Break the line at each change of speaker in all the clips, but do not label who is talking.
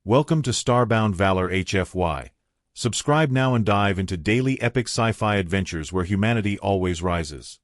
Welcome to Starbound Valor HFY. Subscribe now and dive into daily epic sci-fi adventures where humanity always rises.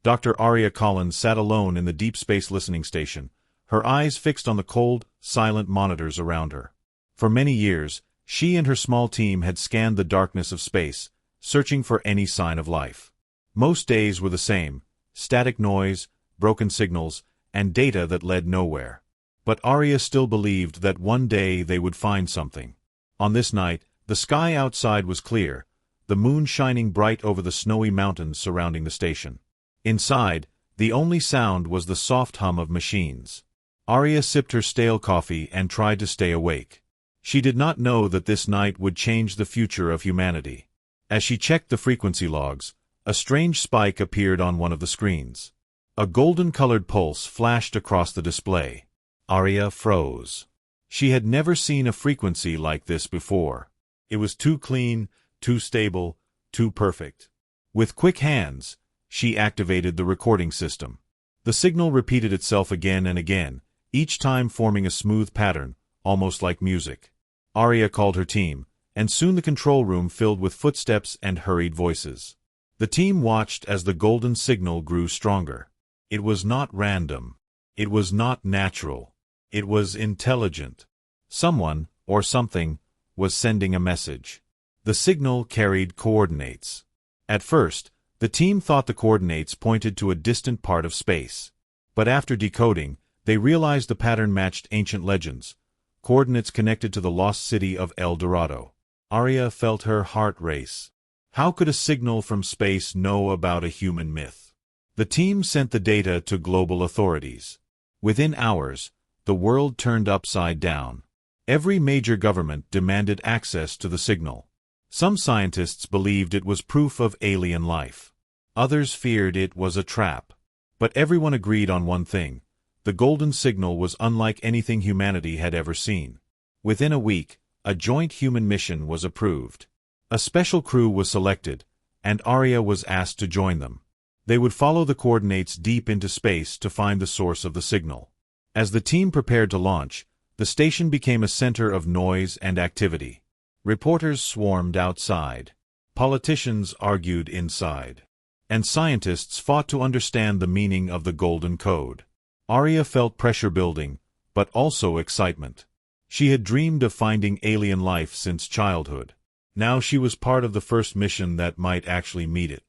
Dr. Aria Collins sat alone in the deep space listening station, her eyes fixed on the cold, silent monitors around her. For many years, she and her small team had scanned the darkness of space, searching for any sign of life. Most days were the same: static noise, broken signals, and data that led nowhere. But Aria still believed that one day they would find something. On this night, the sky outside was clear, the moon shining bright over the snowy mountains surrounding the station. Inside, the only sound was the soft hum of machines. Aria sipped her stale coffee and tried to stay awake. She did not know that this night would change the future of humanity. As she checked the frequency logs, a strange spike appeared on one of the screens. A golden-colored pulse flashed across the display. Aria froze. She had never seen a frequency like this before. It was too clean, too stable, too perfect. With quick hands, she activated the recording system. The signal repeated itself again and again, each time forming a smooth pattern, almost like music. Aria called her team, and soon the control room filled with footsteps and hurried voices. The team watched as the golden signal grew stronger. It was not random. It was not natural. It was intelligent. Someone, or something, was sending a message. The signal carried coordinates. At first, the team thought the coordinates pointed to a distant part of space. But after decoding, they realized the pattern matched ancient legends, coordinates connected to the lost city of Dorado. Aria felt her heart race. How could a signal from space know about a human myth? The team sent the data to global authorities. Within hours, the world turned upside down. Every major government demanded access to the signal. Some scientists believed it was proof of alien life. Others feared it was a trap. But everyone agreed on one thing: the golden signal was unlike anything humanity had ever seen. Within a week, a joint human mission was approved. A special crew was selected, and Aria was asked to join them. They would follow the coordinates deep into space to find the source of the signal. As the team prepared to launch, the station became a center of noise and activity. Reporters swarmed outside. Politicians argued inside. And scientists fought to understand the meaning of the Golden Code. Aria felt pressure building, but also excitement. She had dreamed of finding alien life since childhood. Now she was part of the first mission that might actually meet it.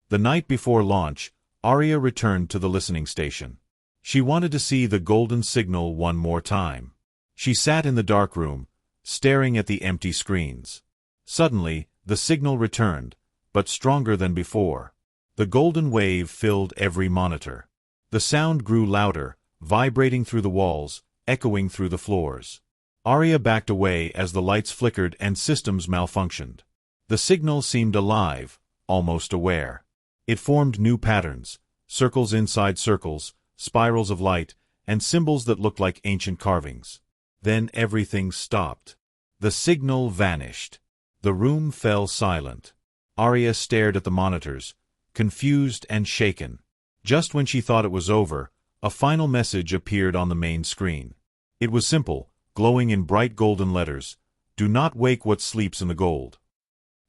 The night before launch, Aria returned to the listening station. She wanted to see the golden signal one more time. She sat in the dark room, staring at the empty screens. Suddenly, the signal returned, but stronger than before. The golden wave filled every monitor. The sound grew louder, vibrating through the walls, echoing through the floors. Aria backed away as the lights flickered and systems malfunctioned. The signal seemed alive, almost aware. It formed new patterns: circles inside circles, spirals of light, and symbols that looked like ancient carvings. Then everything stopped. The signal vanished. The room fell silent. Aria stared at the monitors, confused and shaken. Just when she thought it was over, a final message appeared on the main screen. It was simple, glowing in bright golden letters: "Do not wake what sleeps in the gold."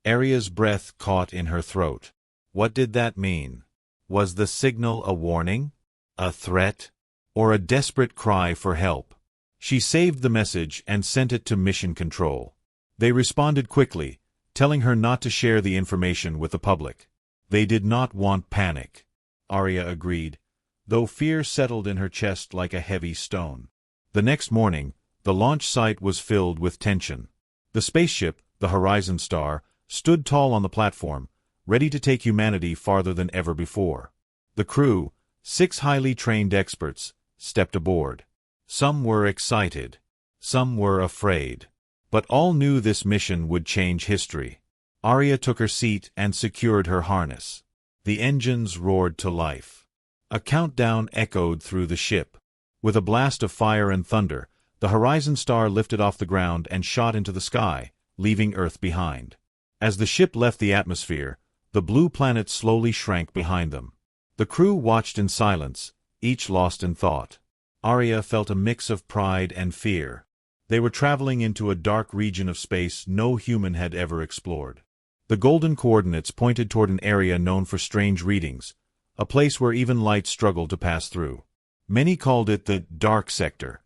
Aria's breath caught in her throat. What did that mean? Was the signal a warning? A threat? Or a desperate cry for help? She saved the message and sent it to Mission Control. They responded quickly, telling her not to share the information with the public. They did not want panic. Aria agreed, though fear settled in her chest like a heavy stone. The next morning, the launch site was filled with tension. The spaceship, the Horizon Star, stood tall on the platform, ready to take humanity farther than ever before. The crew, 6 highly trained experts, stepped aboard. Some were excited. Some were afraid. But all knew this mission would change history. Aria took her seat and secured her harness. The engines roared to life. A countdown echoed through the ship. With a blast of fire and thunder, the Horizon Star lifted off the ground and shot into the sky, leaving Earth behind. As the ship left the atmosphere, the blue planet slowly shrank behind them. The crew watched in silence, each lost in thought. Aria felt a mix of pride and fear. They were traveling into a dark region of space no human had ever explored. The golden coordinates pointed toward an area known for strange readings, a place where even light struggled to pass through. Many called it the dark sector.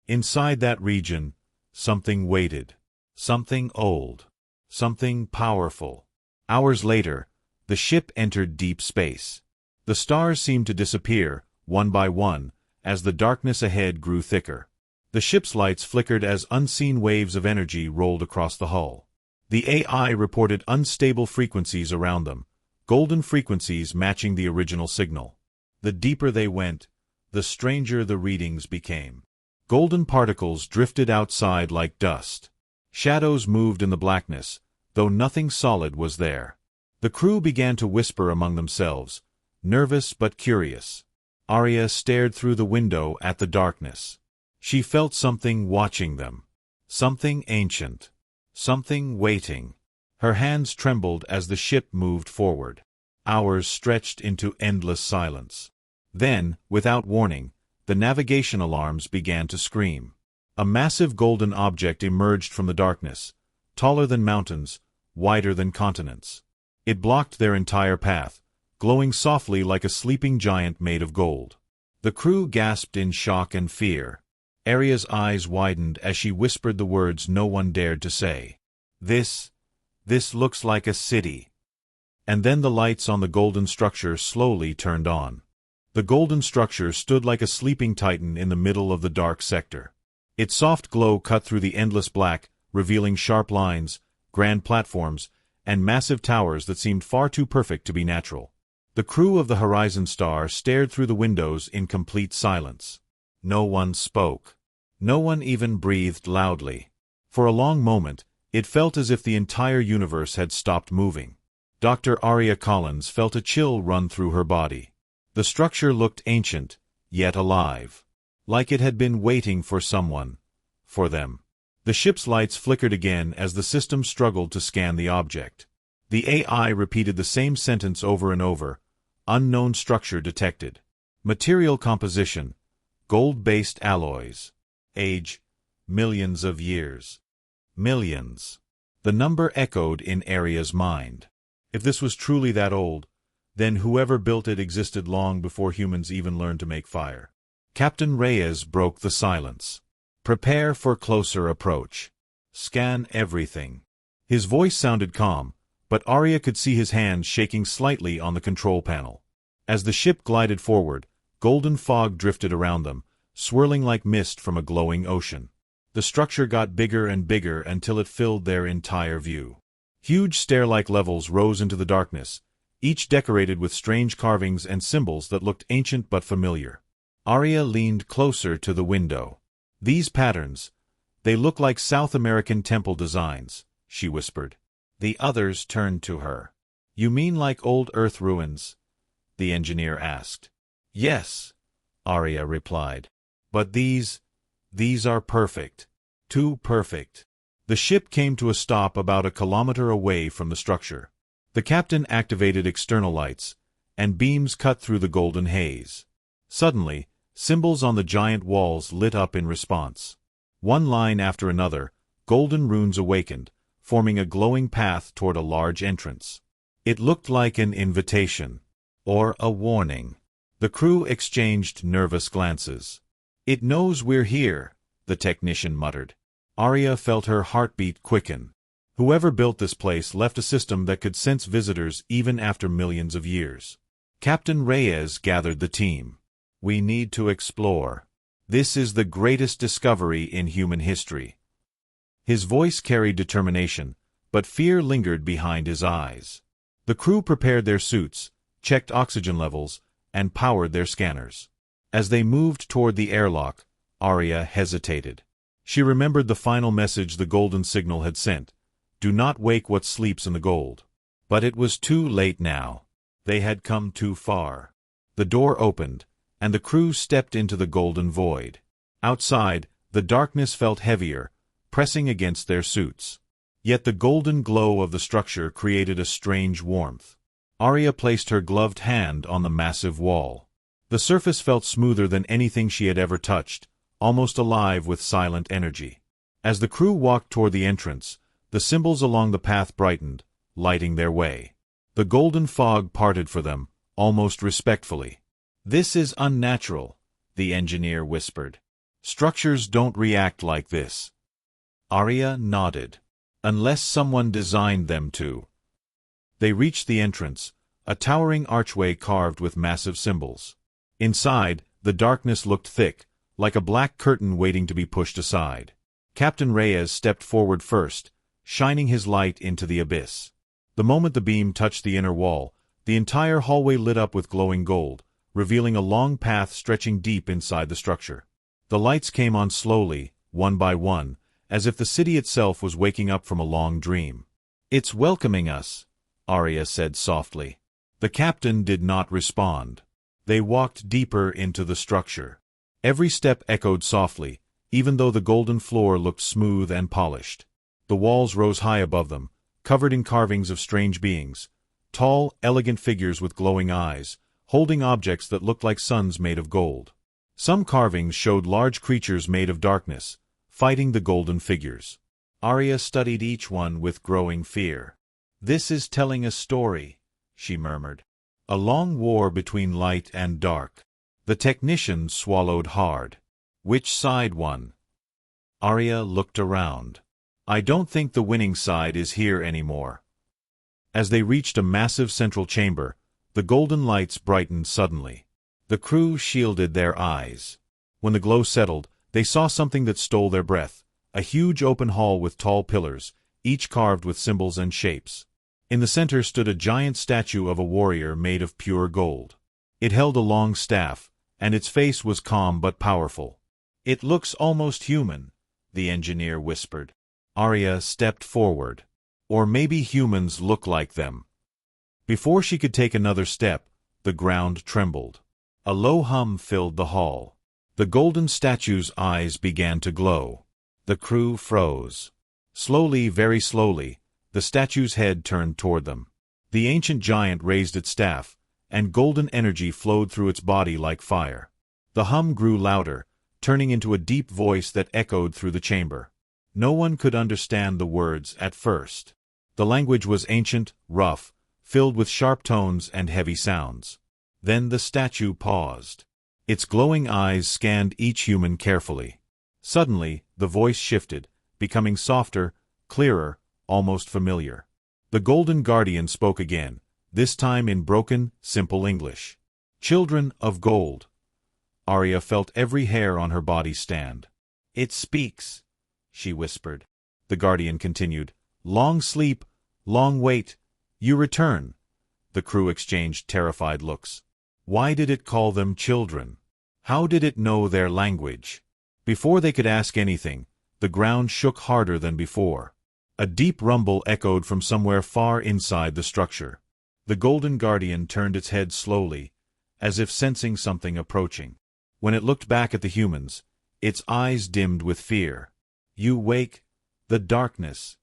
Inside that region, something waited. Something old. Something powerful. Hours later, the ship entered deep space. The stars seemed to disappear, one by one, as the darkness ahead grew thicker. The ship's lights flickered as unseen waves of energy rolled across the hull. The AI reported unstable frequencies around them, golden frequencies matching the original signal. The deeper they went, the stranger the readings became. Golden particles drifted outside like dust. Shadows moved in the blackness, though nothing solid was there. The crew began to whisper among themselves, nervous but curious. Arya stared through the window at the darkness. She felt something watching them. Something ancient. Something waiting. Her hands trembled as the ship moved forward. Hours stretched into endless silence. Then, without warning, the navigation alarms began to scream. A massive golden object emerged from the darkness, taller than mountains, wider than continents. It blocked their entire path, glowing softly like a sleeping giant made of gold. The crew gasped in shock and fear. Arya's eyes widened as she whispered the words no one dared to say. This looks like a city." And then the lights on the golden structure slowly turned on. The golden structure stood like a sleeping titan in the middle of the dark sector. Its soft glow cut through the endless black, revealing sharp lines, grand platforms, and massive towers that seemed far too perfect to be natural. The crew of the Horizon Star stared through the windows in complete silence. No one spoke. No one even breathed loudly. For a long moment, it felt as if the entire universe had stopped moving. Dr. Arya Collins felt a chill run through her body. The structure looked ancient, yet alive. Like it had been waiting for someone. For them. The ship's lights flickered again as the system struggled to scan the object. The AI repeated the same sentence over and over. Unknown structure detected. Material composition. Gold-based alloys. Age. Millions of years. Millions. The number echoed in Arya's mind. If this was truly that old, then whoever built it existed long before humans even learned to make fire. Captain Reyes broke the silence. "Prepare for closer approach. Scan everything." His voice sounded calm, but Arya could see his hands shaking slightly on the control panel. As the ship glided forward, golden fog drifted around them, swirling like mist from a glowing ocean. The structure got bigger and bigger until it filled their entire view. Huge stair-like levels rose into the darkness, each decorated with strange carvings and symbols that looked ancient but familiar. Arya leaned closer to the window. "These patterns, they look like South American temple designs," she whispered. The others turned to her. "You mean like old Earth ruins?" the engineer asked. "Yes," Arya replied. "But these are perfect. Too perfect." The ship came to a stop about a kilometer away from the structure. The captain activated external lights, and beams cut through the golden haze. Suddenly, symbols on the giant walls lit up in response. One line after another, golden runes awakened, forming a glowing path toward a large entrance. It looked like an invitation. Or a warning. The crew exchanged nervous glances. "It knows we're here," the technician muttered. Arya felt her heartbeat quicken. Whoever built this place left a system that could sense visitors even after millions of years. Captain Reyes gathered the team. "We need to explore. This is the greatest discovery in human history." His voice carried determination, but fear lingered behind his eyes. The crew prepared their suits, checked oxygen levels, and powered their scanners. As they moved toward the airlock, Arya hesitated. She remembered the final message the golden signal had sent. "Do not wake what sleeps in the gold." But it was too late now. They had come too far. The door opened, and the crew stepped into the golden void. Outside, the darkness felt heavier, pressing against their suits. Yet the golden glow of the structure created a strange warmth. Arya placed her gloved hand on the massive wall. The surface felt smoother than anything she had ever touched, almost alive with silent energy. As the crew walked toward the entrance, the symbols along the path brightened, lighting their way. The golden fog parted for them, almost respectfully. "This is unnatural," the engineer whispered. "Structures don't react like this." Arya nodded. "Unless someone designed them to." They reached the entrance, a towering archway carved with massive symbols. Inside, the darkness looked thick, like a black curtain waiting to be pushed aside. Captain Reyes stepped forward first, shining his light into the abyss. The moment the beam touched the inner wall, the entire hallway lit up with glowing gold, revealing a long path stretching deep inside the structure. The lights came on slowly, one by one, as if the city itself was waking up from a long dream. "It's welcoming us," Arya said softly. The captain did not respond. They walked deeper into the structure. Every step echoed softly, even though the golden floor looked smooth and polished. The walls rose high above them, covered in carvings of strange beings, tall, elegant figures with glowing eyes, holding objects that looked like suns made of gold. Some carvings showed large creatures made of darkness, fighting the golden figures. Arya studied each one with growing fear. "This is telling a story," she murmured. "A long war between light and dark." The technician swallowed hard. "Which side won?" Arya looked around. "I don't think the winning side is here anymore." As they reached a massive central chamber, the golden lights brightened suddenly. The crew shielded their eyes. When the glow settled, they saw something that stole their breath, a huge open hall with tall pillars, each carved with symbols and shapes. In the center stood a giant statue of a warrior made of pure gold. It held a long staff, and its face was calm but powerful. "It looks almost human," the engineer whispered. Arya stepped forward. "Or maybe humans look like them." Before she could take another step, the ground trembled. A low hum filled the hall. The golden statue's eyes began to glow. The crew froze. Slowly, very slowly, the statue's head turned toward them. The ancient giant raised its staff, and golden energy flowed through its body like fire. The hum grew louder, turning into a deep voice that echoed through the chamber. No one could understand the words at first. The language was ancient, rough, filled with sharp tones and heavy sounds. Then the statue paused. Its glowing eyes scanned each human carefully. Suddenly, the voice shifted, becoming softer, clearer, almost familiar. The Golden Guardian spoke again, this time in broken, simple English. "Children of gold." Arya felt every hair on her body stand. "It speaks," she whispered. The Guardian continued, "Long sleep, long wait, you return." The crew exchanged terrified looks. Why did it call them children? How did it know their language? Before they could ask anything, the ground shook harder than before. A deep rumble echoed from somewhere far inside the structure. The Golden Guardian turned its head slowly, as if sensing something approaching. When it looked back at the humans, its eyes dimmed with fear. "You wake the darkness,"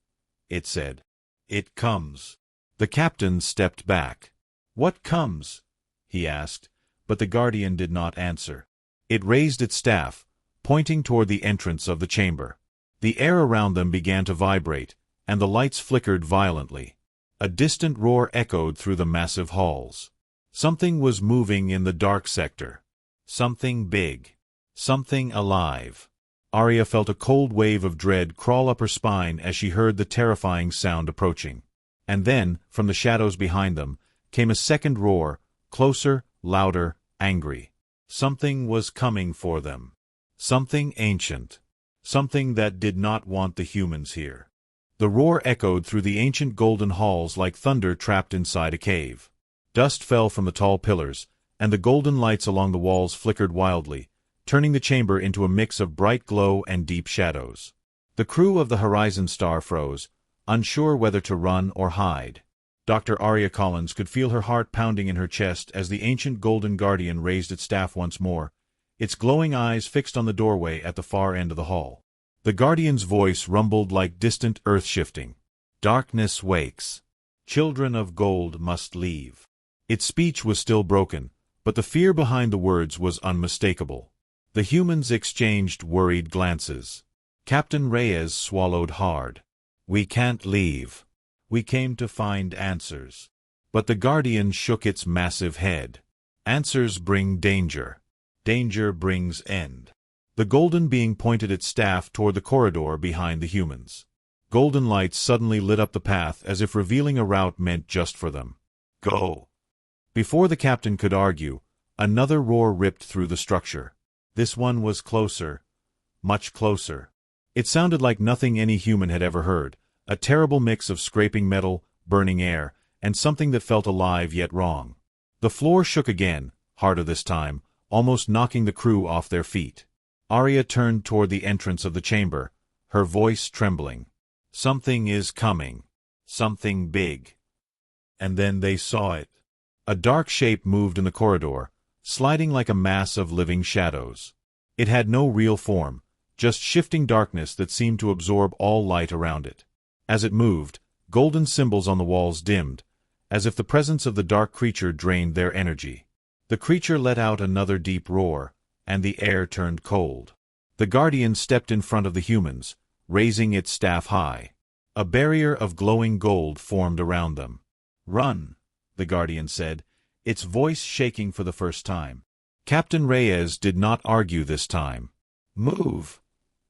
it said. "It comes." The captain stepped back. "What comes?" he asked, but the Guardian did not answer. It raised its staff, pointing toward the entrance of the chamber. The air around them began to vibrate, and the lights flickered violently. A distant roar echoed through the massive halls. Something was moving in the dark sector. Something big. Something alive. Arya felt a cold wave of dread crawl up her spine as she heard the terrifying sound approaching. And then, from the shadows behind them, came a second roar, closer, louder, angry. Something was coming for them. Something ancient. Something that did not want the humans here. The roar echoed through the ancient golden halls like thunder trapped inside a cave. Dust fell from the tall pillars, and the golden lights along the walls flickered wildly, turning the chamber into a mix of bright glow and deep shadows. The crew of the Horizon Star froze, unsure whether to run or hide. Dr. Arya Collins could feel her heart pounding in her chest as the ancient Golden Guardian raised its staff once more, its glowing eyes fixed on the doorway at the far end of the hall. The Guardian's voice rumbled like distant earth-shifting. "Darkness wakes. Children of gold must leave." Its speech was still broken, but the fear behind the words was unmistakable. The humans exchanged worried glances. Captain Reyes swallowed hard. "We can't leave. We came to find answers." But the Guardian shook its massive head. "Answers bring danger. Danger brings end." The golden being pointed its staff toward the corridor behind the humans. Golden lights suddenly lit up the path as if revealing a route meant just for them. "Go!" Before the captain could argue, another roar ripped through the structure. This one was closer, much closer. It sounded like nothing any human had ever heard, a terrible mix of scraping metal, burning air, and something that felt alive yet wrong. The floor shook again, harder this time, almost knocking the crew off their feet. Arya turned toward the entrance of the chamber, her voice trembling. "Something is coming. Something big." And then they saw it. A dark shape moved in the corridor, sliding like a mass of living shadows. It had no real form, just shifting darkness that seemed to absorb all light around it. As it moved, golden symbols on the walls dimmed, as if the presence of the dark creature drained their energy. The creature let out another deep roar, and the air turned cold. The Guardian stepped in front of the humans, raising its staff high. A barrier of glowing gold formed around them. "Run," the Guardian said, its voice shaking for the first time. Captain Reyes did not argue this time. "Move,"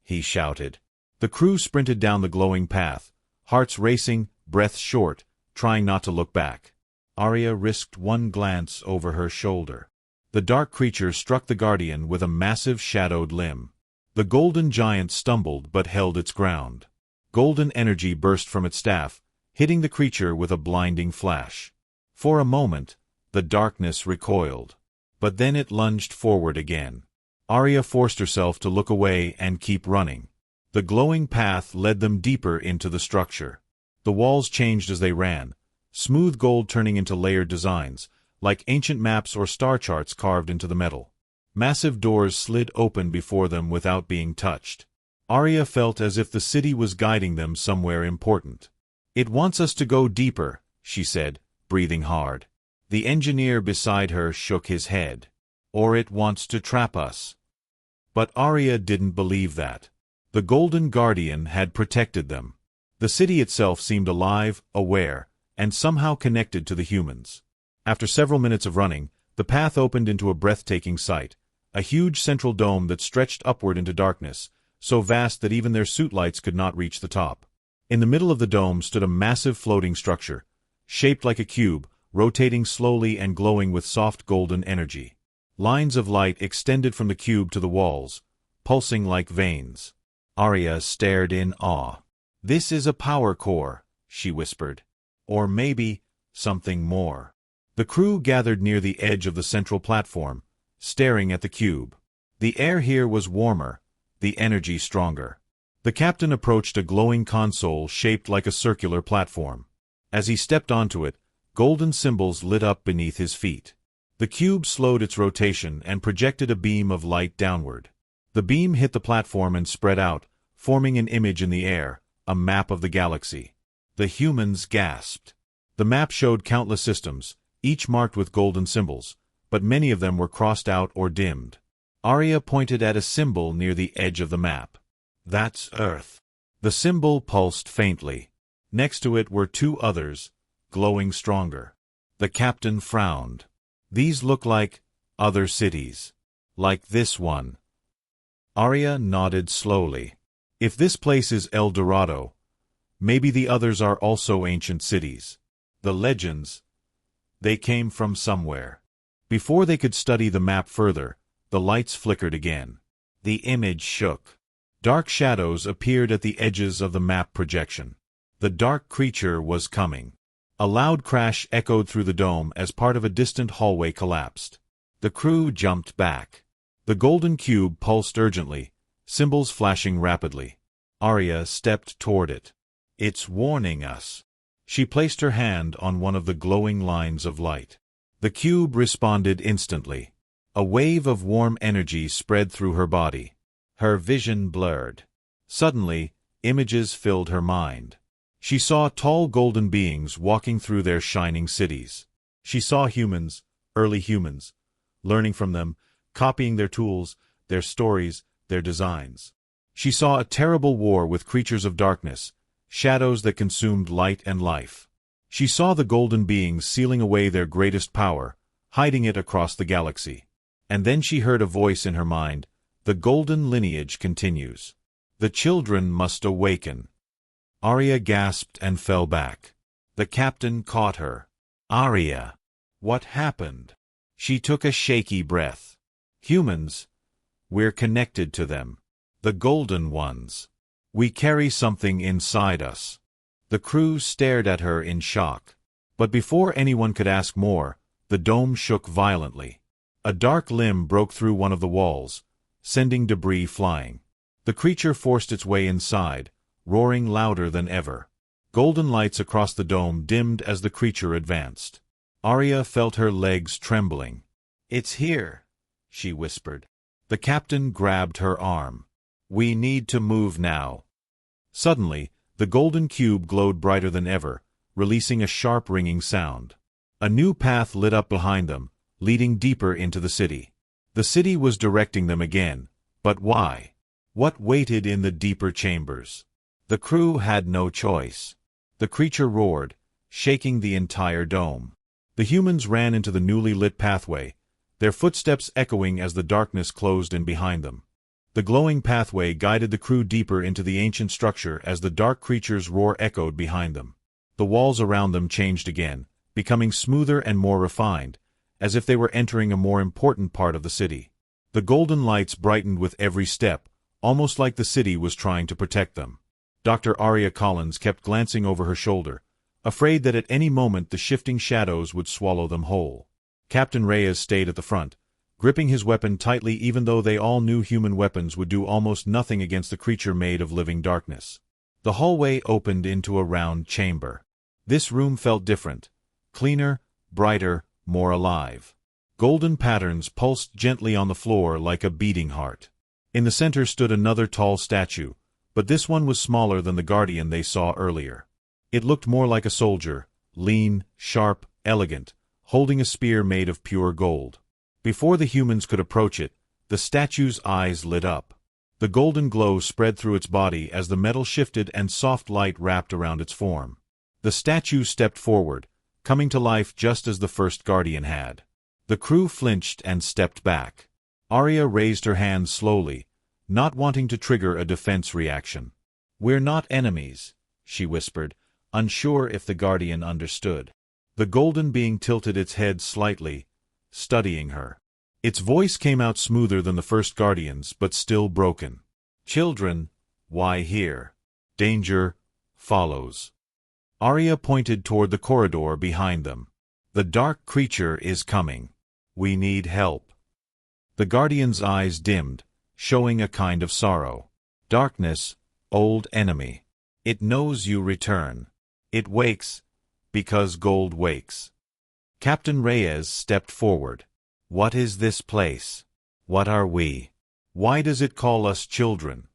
he shouted. The crew sprinted down the glowing path, hearts racing, breaths short, trying not to look back. Arya risked one glance over her shoulder. The dark creature struck the Guardian with a massive shadowed limb. The golden giant stumbled but held its ground. Golden energy burst from its staff, hitting the creature with a blinding flash. For a moment, the darkness recoiled. But then it lunged forward again. Arya forced herself to look away and keep running. The glowing path led them deeper into the structure. The walls changed as they ran, smooth gold turning into layered designs, like ancient maps or star charts carved into the metal. Massive doors slid open before them without being touched. Arya felt as if the city was guiding them somewhere important. "It wants us to go deeper," she said, breathing hard. The engineer beside her shook his head. "Or it wants to trap us." But Arya didn't believe that. The Golden Guardian had protected them. The city itself seemed alive, aware, and somehow connected to the humans. After several minutes of running, the path opened into a breathtaking sight, a huge central dome that stretched upward into darkness, so vast that even their suit lights could not reach the top. In the middle of the dome stood a massive floating structure, shaped like a cube, rotating slowly and glowing with soft golden energy. Lines of light extended from the cube to the walls, pulsing like veins. Arya stared in awe. "This is a power core," she whispered. "Or maybe something more." The crew gathered near the edge of the central platform, staring at the cube. The air here was warmer, the energy stronger. The captain approached a glowing console shaped like a circular platform. As he stepped onto it, golden symbols lit up beneath his feet. The cube slowed its rotation and projected a beam of light downward. The beam hit the platform and spread out, forming an image in the air, a map of the galaxy. The humans gasped. The map showed countless systems, each marked with golden symbols, but many of them were crossed out or dimmed. Arya pointed at a symbol near the edge of the map. "That's Earth." The symbol pulsed faintly. Next to it were two others, glowing stronger. The captain frowned. "These look like other cities. Like this one." Arya nodded slowly. "If this place is El Dorado, maybe the others are also ancient cities. The legends, they came from somewhere." Before they could study the map further, the lights flickered again. The image shook. Dark shadows appeared at the edges of the map projection. The dark creature was coming. A loud crash echoed through the dome as part of a distant hallway collapsed. The crew jumped back. The golden cube pulsed urgently, symbols flashing rapidly. Arya stepped toward it. "It's warning us." She placed her hand on one of the glowing lines of light. The cube responded instantly. A wave of warm energy spread through her body. Her vision blurred. Suddenly, images filled her mind. She saw tall golden beings walking through their shining cities. She saw humans, early humans, learning from them, copying their tools, their stories, their designs. She saw a terrible war with creatures of darkness, shadows that consumed light and life. She saw the golden beings sealing away their greatest power, hiding it across the galaxy. And then she heard a voice in her mind, "The golden lineage continues. The children must awaken." Arya gasped and fell back. The captain caught her. "Arya, what happened?" She took a shaky breath. "Humans, we're connected to them. The golden ones. We carry something inside us." The crew stared at her in shock. But before anyone could ask more, the dome shook violently. A dark limb broke through one of the walls, sending debris flying. The creature forced its way inside, roaring louder than ever. Golden lights across the dome dimmed as the creature advanced. Arya felt her legs trembling. "It's here," she whispered. The captain grabbed her arm. "We need to move now." Suddenly, the golden cube glowed brighter than ever, releasing a sharp ringing sound. A new path lit up behind them, leading deeper into the city. The city was directing them again, but why? What waited in the deeper chambers? The crew had no choice. The creature roared, shaking the entire dome. The humans ran into the newly lit pathway, their footsteps echoing as the darkness closed in behind them. The glowing pathway guided the crew deeper into the ancient structure as the dark creature's roar echoed behind them. The walls around them changed again, becoming smoother and more refined, as if they were entering a more important part of the city. The golden lights brightened with every step, almost like the city was trying to protect them. Dr. Arya Collins kept glancing over her shoulder, afraid that at any moment the shifting shadows would swallow them whole. Captain Reyes stayed at the front, gripping his weapon tightly even though they all knew human weapons would do almost nothing against the creature made of living darkness. The hallway opened into a round chamber. This room felt different, cleaner, brighter, more alive. Golden patterns pulsed gently on the floor like a beating heart. In the center stood another tall statue, but this one was smaller than the guardian they saw earlier. It looked more like a soldier, lean, sharp, elegant, holding a spear made of pure gold. Before the humans could approach it, the statue's eyes lit up. The golden glow spread through its body as the metal shifted and soft light wrapped around its form. The statue stepped forward, coming to life just as the first guardian had. The crew flinched and stepped back. Arya raised her hands slowly, not wanting to trigger a defense reaction. "We're not enemies," she whispered, unsure if the guardian understood. The golden being tilted its head slightly, studying her. Its voice came out smoother than the first guardian's, but still broken. "Children, why here? Danger follows." Arya pointed toward the corridor behind them. "The dark creature is coming. We need help." The guardian's eyes dimmed, showing a kind of sorrow. "Darkness, old enemy. It knows you return. It wakes, because gold wakes." Captain Reyes stepped forward. "What is this place? What are we? Why does it call us children?"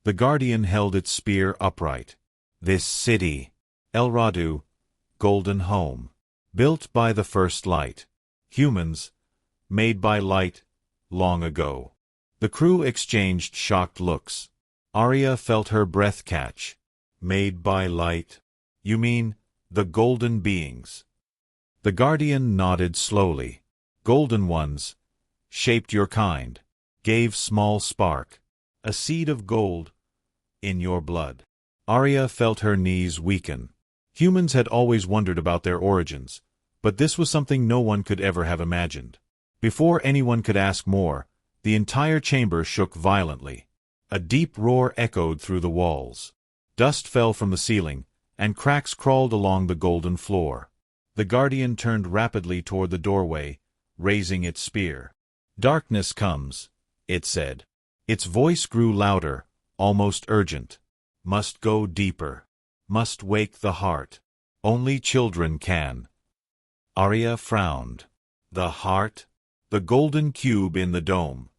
The guardian held its spear upright. "This city, Dorado, golden home. Built by the first light. Humans, made by light, long ago." The crew exchanged shocked looks. Arya felt her breath catch. "Made by light? You mean the golden beings?" The guardian nodded slowly. "Golden ones, shaped your kind, gave small spark, a seed of gold, in your blood." Arya felt her knees weaken. Humans had always wondered about their origins, but this was something no one could ever have imagined. Before anyone could ask more, the entire chamber shook violently. A deep roar echoed through the walls. Dust fell from the ceiling, and cracks crawled along the golden floor. The guardian turned rapidly toward the doorway, raising its spear. "Darkness comes," it said. Its voice grew louder, almost urgent. "Must go deeper. Must wake the heart. Only children can." Arya frowned. "The heart?" "The golden cube in the dome."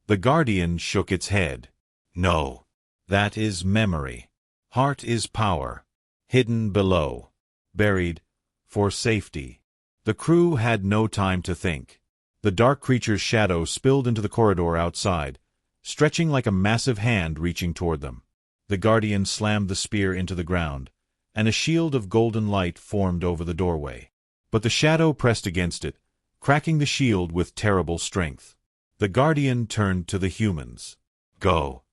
The guardian shook its head. "No. That is memory. Heart is power. Hidden below. Buried. For safety." The crew had no time to think. The dark creature's shadow spilled into the corridor outside, stretching like a massive hand reaching toward them. The guardian slammed the spear into the ground, and a shield of golden light formed over the doorway. But the shadow pressed against it, cracking the shield with terrible strength. The guardian turned to the humans. "Go."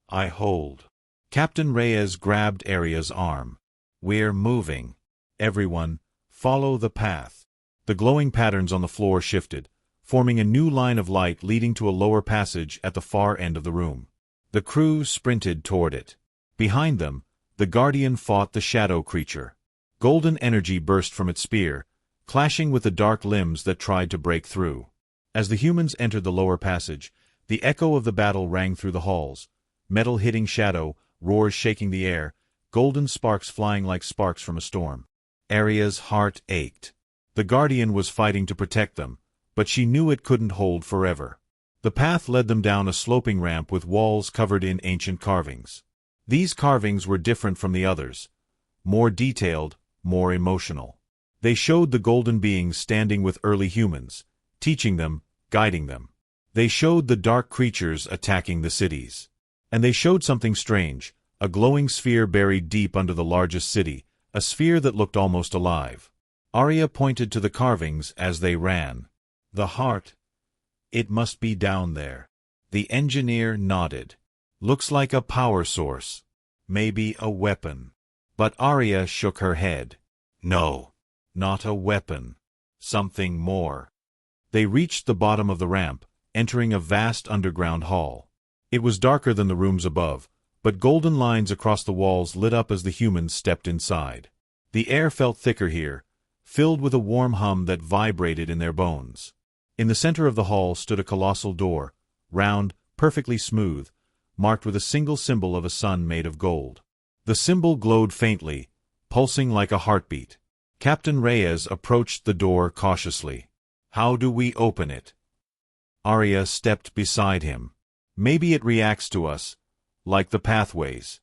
"I hold." Captain Reyes grabbed Aria's arm. "We're moving. Everyone, follow the path." The glowing patterns on the floor shifted, forming a new line of light leading to a lower passage at the far end of the room. The crew sprinted toward it. Behind them, the guardian fought the shadow creature. Golden energy burst from its spear, clashing with the dark limbs that tried to break through. As the humans entered the lower passage, the echo of the battle rang through the halls, metal hitting shadow, roars shaking the air, golden sparks flying like sparks from a storm. Aria's heart ached. The guardian was fighting to protect them, but she knew it couldn't hold forever. The path led them down a sloping ramp with walls covered in ancient carvings. These carvings were different from the others, more detailed, more emotional. They showed the golden beings standing with early humans, teaching them, guiding them. They showed the dark creatures attacking the cities. And they showed something strange, a glowing sphere buried deep under the largest city, a sphere that looked almost alive. Aria pointed to the carvings as they ran. "The heart. It must be down there." The engineer nodded. "Looks like a power source. Maybe a weapon." But Aria shook her head. "No, not a weapon. Something more." They reached the bottom of the ramp, entering a vast underground hall. It was darker than the rooms above, but golden lines across the walls lit up as the humans stepped inside. The air felt thicker here, filled with a warm hum that vibrated in their bones. In the center of the hall stood a colossal door, round, perfectly smooth, marked with a single symbol of a sun made of gold. The symbol glowed faintly, pulsing like a heartbeat. Captain Reyes approached the door cautiously. "How do we open it?" Aria stepped beside him. "Maybe it reacts to us, like the pathways."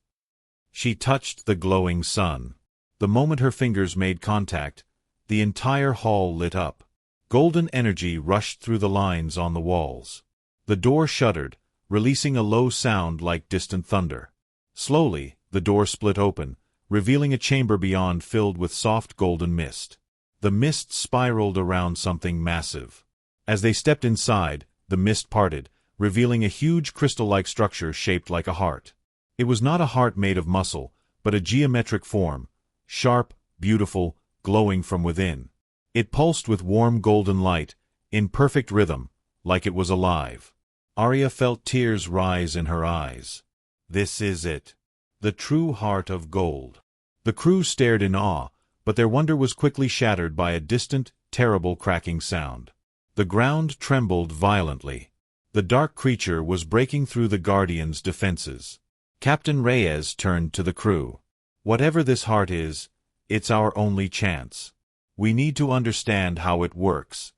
She touched the glowing sun. The moment her fingers made contact, the entire hall lit up. Golden energy rushed through the lines on the walls. The door shuddered, releasing a low sound like distant thunder. Slowly, the door split open, revealing a chamber beyond filled with soft golden mist. The mist spiraled around something massive. As they stepped inside, the mist parted, revealing a huge crystal-like structure shaped like a heart. It was not a heart made of muscle, but a geometric form, sharp, beautiful, glowing from within. It pulsed with warm golden light, in perfect rhythm, like it was alive. Aria felt tears rise in her eyes. This is it. The true heart of gold. The crew stared in awe, but their wonder was quickly shattered by a distant, terrible cracking sound. The ground trembled violently. The dark creature was breaking through the Guardian's defenses. Captain Reyes turned to the crew. "Whatever this heart is, it's our only chance. We need to understand how it works."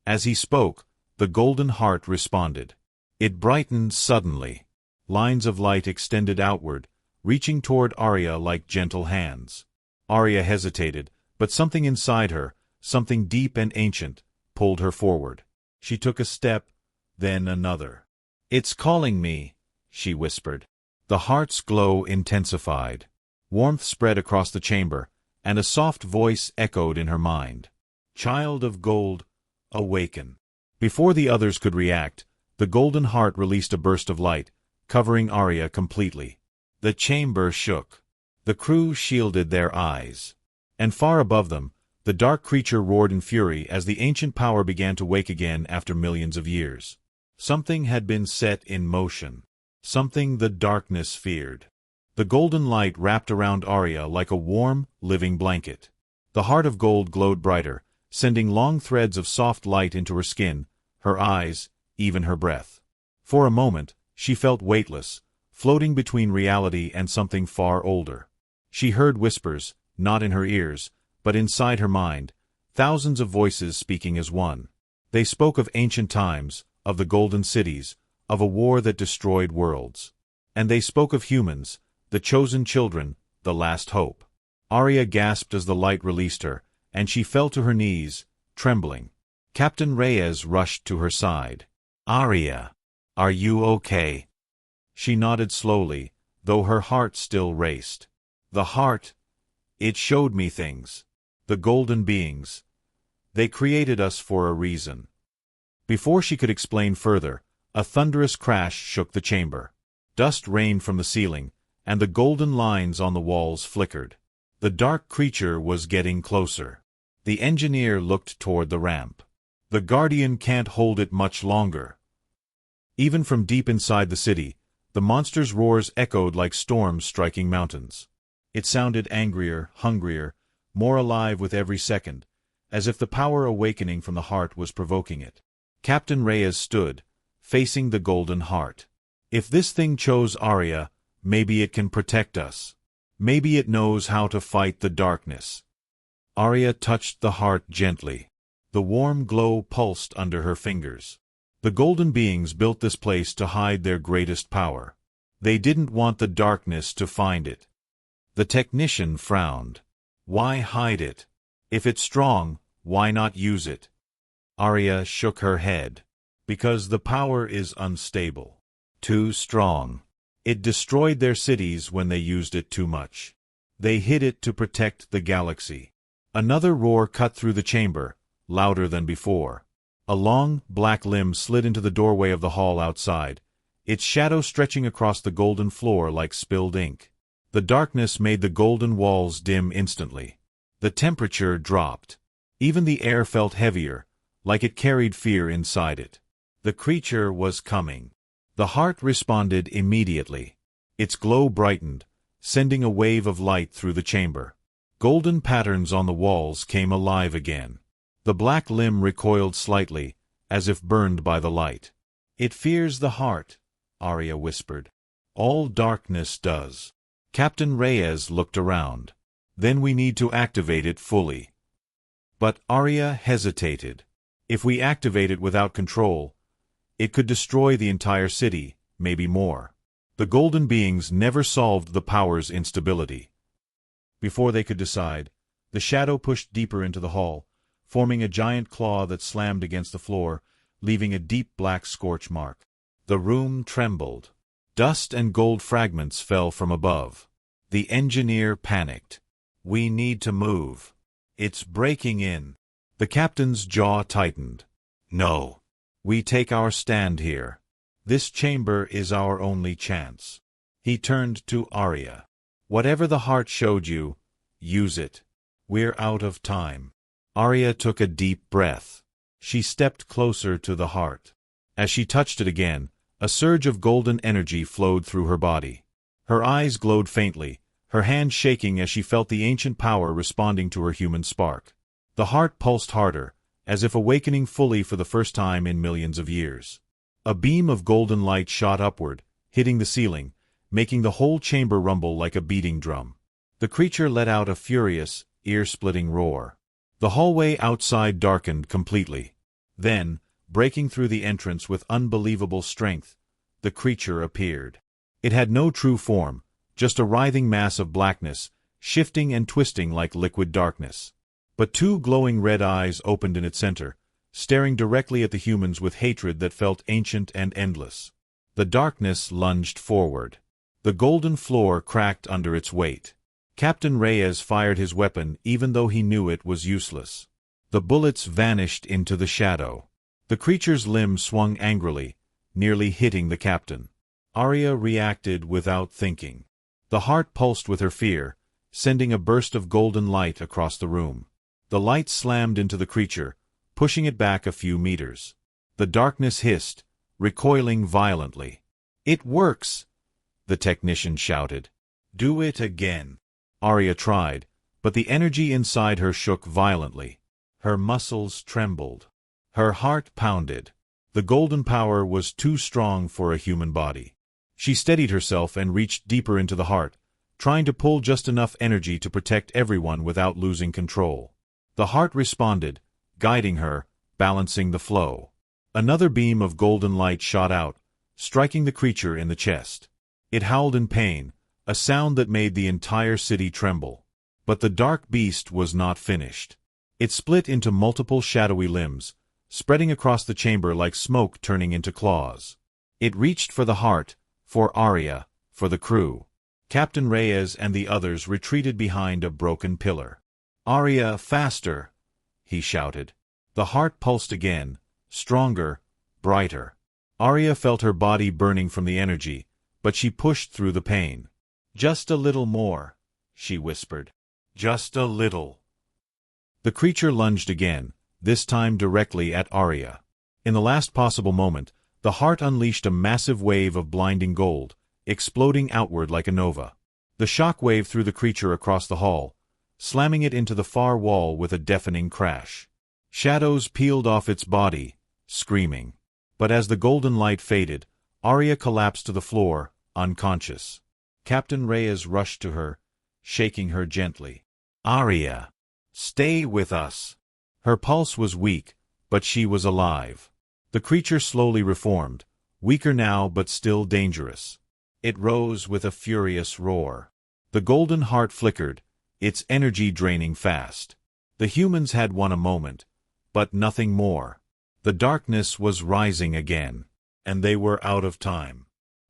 As he spoke, the golden heart responded. It brightened suddenly. Lines of light extended outward, reaching toward Aria like gentle hands. Aria hesitated, but something inside her, something deep and ancient, pulled her forward. She took a step, then another. "It's calling me," she whispered. The heart's glow intensified. Warmth spread across the chamber, and a soft voice echoed in her mind. "Child of gold, awaken." Before the others could react, the golden heart released a burst of light, covering Aria completely. The chamber shook. The crew shielded their eyes. And far above them, the dark creature roared in fury as the ancient power began to wake again after millions of years. Something had been set in motion. Something the darkness feared. The golden light wrapped around Aria like a warm, living blanket. The heart of gold glowed brighter, sending long threads of soft light into her skin, her eyes, even her breath. For a moment, she felt weightless, floating between reality and something far older. She heard whispers, not in her ears, but inside her mind, thousands of voices speaking as one. They spoke of ancient times, of the golden cities, of a war that destroyed worlds. And they spoke of humans, the chosen children, the last hope. Aria gasped as the light released her, and she fell to her knees, trembling. Captain Reyes rushed to her side. "Aria!" Are you okay? She nodded slowly, though her heart still raced. The heart, it showed me things. The golden beings. They created us for a reason. Before she could explain further, a thunderous crash shook the chamber. Dust rained from the ceiling, and the golden lines on the walls flickered. The dark creature was getting closer. The engineer looked toward the ramp. The Guardian can't hold it much longer. Even from deep inside the city, the monster's roars echoed like storms striking mountains. It sounded angrier, hungrier, more alive with every second, as if the power awakening from the heart was provoking it. Captain Reyes stood, facing the golden heart. If this thing chose Arya, maybe it can protect us. Maybe it knows how to fight the darkness. Arya touched the heart gently. The warm glow pulsed under her fingers. The golden beings built this place to hide their greatest power. They didn't want the darkness to find it. The technician frowned. Why hide it? If it's strong, why not use it? Arya shook her head. Because the power is unstable. Too strong. It destroyed their cities when they used it too much. They hid it to protect the galaxy. Another roar cut through the chamber, louder than before. A long, black limb slid into the doorway of the hall outside, its shadow stretching across the golden floor like spilled ink. The darkness made the golden walls dim instantly. The temperature dropped. Even the air felt heavier, like it carried fear inside it. The creature was coming. The heart responded immediately. Its glow brightened, sending a wave of light through the chamber. Golden patterns on the walls came alive again. The black limb recoiled slightly, as if burned by the light. It fears the heart, Arya whispered. All darkness does. Captain Reyes looked around. Then we need to activate it fully. But Arya hesitated. If we activate it without control, it could destroy the entire city, maybe more. The golden beings never solved the power's instability. Before they could decide, the shadow pushed deeper into the hall, forming a giant claw that slammed against the floor, leaving a deep black scorch mark. The room trembled. Dust and gold fragments fell from above. The engineer panicked. We need to move. It's breaking in. The captain's jaw tightened. No. We take our stand here. This chamber is our only chance. He turned to Arya. Whatever the heart showed you, use it. We're out of time. Arya took a deep breath. She stepped closer to the heart. As she touched it again, a surge of golden energy flowed through her body. Her eyes glowed faintly, her hands shaking as she felt the ancient power responding to her human spark. The heart pulsed harder, as if awakening fully for the first time in millions of years. A beam of golden light shot upward, hitting the ceiling, making the whole chamber rumble like a beating drum. The creature let out a furious, ear-splitting roar. The hallway outside darkened completely. Then, breaking through the entrance with unbelievable strength, the creature appeared. It had no true form, just a writhing mass of blackness, shifting and twisting like liquid darkness. But two glowing red eyes opened in its center, staring directly at the humans with hatred that felt ancient and endless. The darkness lunged forward. The golden floor cracked under its weight. Captain Reyes fired his weapon even though he knew it was useless. The bullets vanished into the shadow. The creature's limb swung angrily, nearly hitting the captain. Arya reacted without thinking. The heart pulsed with her fear, sending a burst of golden light across the room. The light slammed into the creature, pushing it back a few meters. The darkness hissed, recoiling violently. "It works!" the technician shouted. "Do it again." Arya tried, but the energy inside her shook violently. Her muscles trembled. Her heart pounded. The golden power was too strong for a human body. She steadied herself and reached deeper into the heart, trying to pull just enough energy to protect everyone without losing control. The heart responded, guiding her, balancing the flow. Another beam of golden light shot out, striking the creature in the chest. It howled in pain, a sound that made the entire city tremble. But the dark beast was not finished. It split into multiple shadowy limbs, spreading across the chamber like smoke turning into claws. It reached for the heart, for Arya, for the crew. Captain Reyes and the others retreated behind a broken pillar. "Arya, faster!" he shouted. The heart pulsed again, stronger, brighter. Arya felt her body burning from the energy, but she pushed through the pain. "Just a little more," she whispered. "Just a little." The creature lunged again, this time directly at Arya. In the last possible moment, the heart unleashed a massive wave of blinding gold, exploding outward like a nova. The shock wave threw the creature across the hall, slamming it into the far wall with a deafening crash. Shadows peeled off its body, screaming. But as the golden light faded, Arya collapsed to the floor, unconscious. Captain Reyes rushed to her, shaking her gently. "Arya, stay with us." Her pulse was weak, but she was alive. The creature slowly reformed, weaker now but still dangerous. It rose with a furious roar. The golden heart flickered, its energy draining fast. The humans had won a moment, but nothing more. The darkness was rising again, and they were out of time.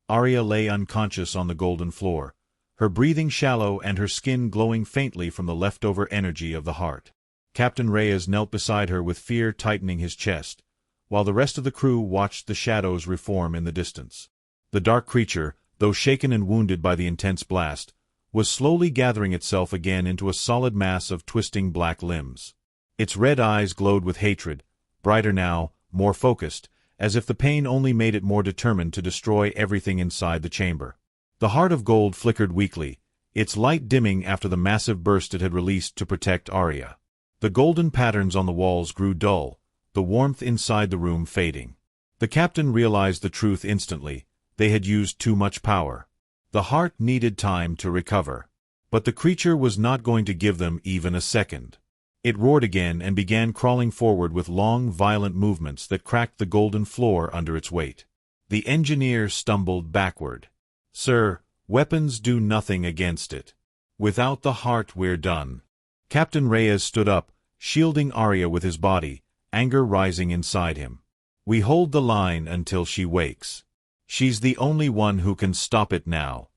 Arya lay unconscious on the golden floor, her breathing shallow and her skin glowing faintly from the leftover energy of the heart. Captain Reyes knelt beside her with fear tightening his chest, while the rest of the crew watched the shadows reform in the distance. The dark creature, though shaken and wounded by the intense blast, was slowly gathering itself again into a solid mass of twisting black limbs. Its red eyes glowed with hatred, brighter now, more focused, as if the pain only made it more determined to destroy everything inside the chamber. The heart of gold flickered weakly, its light dimming after the massive burst it had released to protect Arya. The golden patterns on the walls grew dull, the warmth inside the room fading. The captain realized the truth instantly: they had used too much power. The heart needed time to recover. But the creature was not going to give them even a second. It roared again and began crawling forward with long, violent movements that cracked the golden floor under its weight. The engineer stumbled backward. "Sir, weapons do nothing against it. Without the heart we're done." Captain Reyes stood up, shielding Arya with his body, anger rising inside him. "We hold the line until she wakes. She's the only one who can stop it now."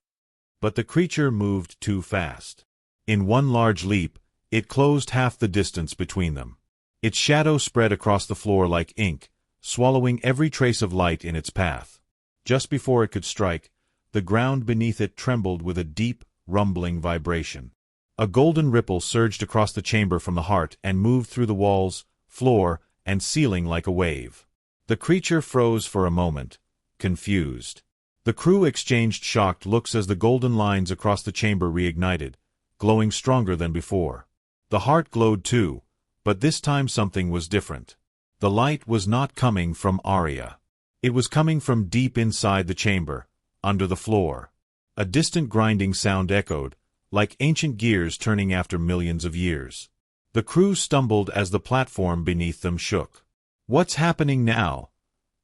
But the creature moved too fast. In one large leap, it closed half the distance between them. Its shadow spread across the floor like ink, swallowing every trace of light in its path. Just before it could strike, the ground beneath it trembled with a deep, rumbling vibration. A golden ripple surged across the chamber from the heart and moved through the walls, floor, and ceiling like a wave. The creature froze for a moment, confused. The crew exchanged shocked looks as the golden lines across the chamber reignited, glowing stronger than before. The heart glowed too, but this time something was different. The light was not coming from Arya. It was coming from deep inside the chamber, under the floor. A distant grinding sound echoed, like ancient gears turning after millions of years. The crew stumbled as the platform beneath them shook. "What's happening now?"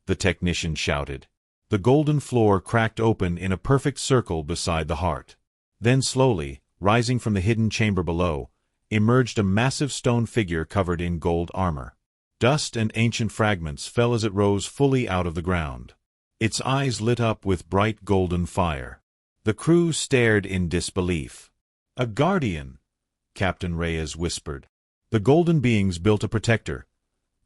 the technician shouted. The golden floor cracked open in a perfect circle beside the heart. Then slowly, rising from the hidden chamber below, emerged a massive stone figure covered in gold armor. Dust and ancient fragments fell as it rose fully out of the ground. Its eyes lit up with bright golden fire. The crew stared in disbelief. "A guardian," Captain Reyes whispered. The golden beings built a protector.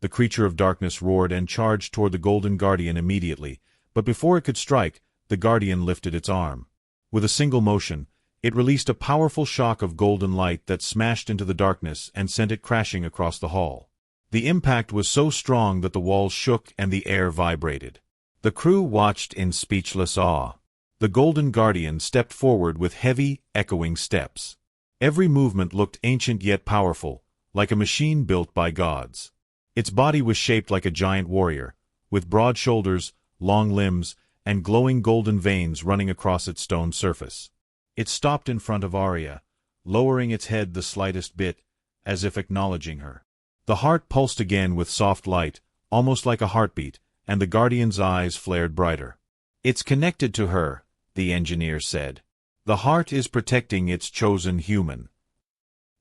The creature of darkness roared and charged toward the golden guardian immediately, but before it could strike, the guardian lifted its arm. With a single motion, it released a powerful shock of golden light that smashed into the darkness and sent it crashing across the hall. The impact was so strong that the walls shook and the air vibrated. The crew watched in speechless awe. The golden guardian stepped forward with heavy, echoing steps. Every movement looked ancient yet powerful, like a machine built by gods. Its body was shaped like a giant warrior, with broad shoulders, long limbs, and glowing golden veins running across its stone surface. It stopped in front of Arya, lowering its head the slightest bit, as if acknowledging her. The heart pulsed again with soft light, almost like a heartbeat, and the guardian's eyes flared brighter. "It's connected to her," the engineer said. "The heart is protecting its chosen human."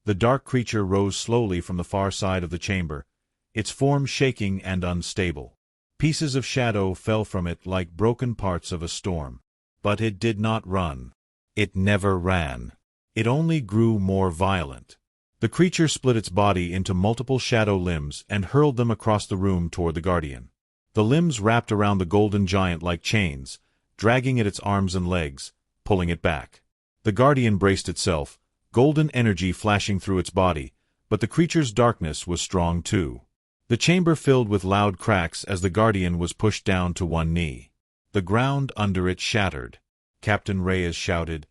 The dark creature rose slowly from the far side of the chamber, its form shaking and unstable. Pieces of shadow fell from it like broken parts of a storm. But it did not run. It never ran. It only grew more violent. The creature split its body into multiple shadow limbs and hurled them across the room toward the Guardian. The limbs wrapped around the golden giant like chains, dragging at its arms and legs, pulling it back. The Guardian braced itself, golden energy flashing through its body, but the creature's darkness was strong too. The chamber filled with loud cracks as the Guardian was pushed down to one knee. The ground under it shattered. Captain Reyes shouted,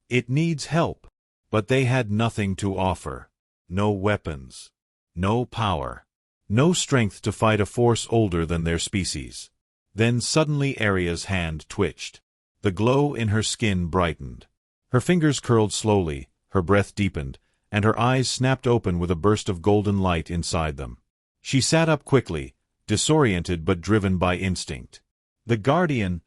"It needs help!" But they had nothing to offer. No weapons. No power. No strength to fight a force older than their species. Then suddenly Aria's hand twitched. The glow in her skin brightened. Her fingers curled slowly, her breath deepened, and her eyes snapped open with a burst of golden light inside them. She sat up quickly, disoriented but driven by instinct. "The Guardian,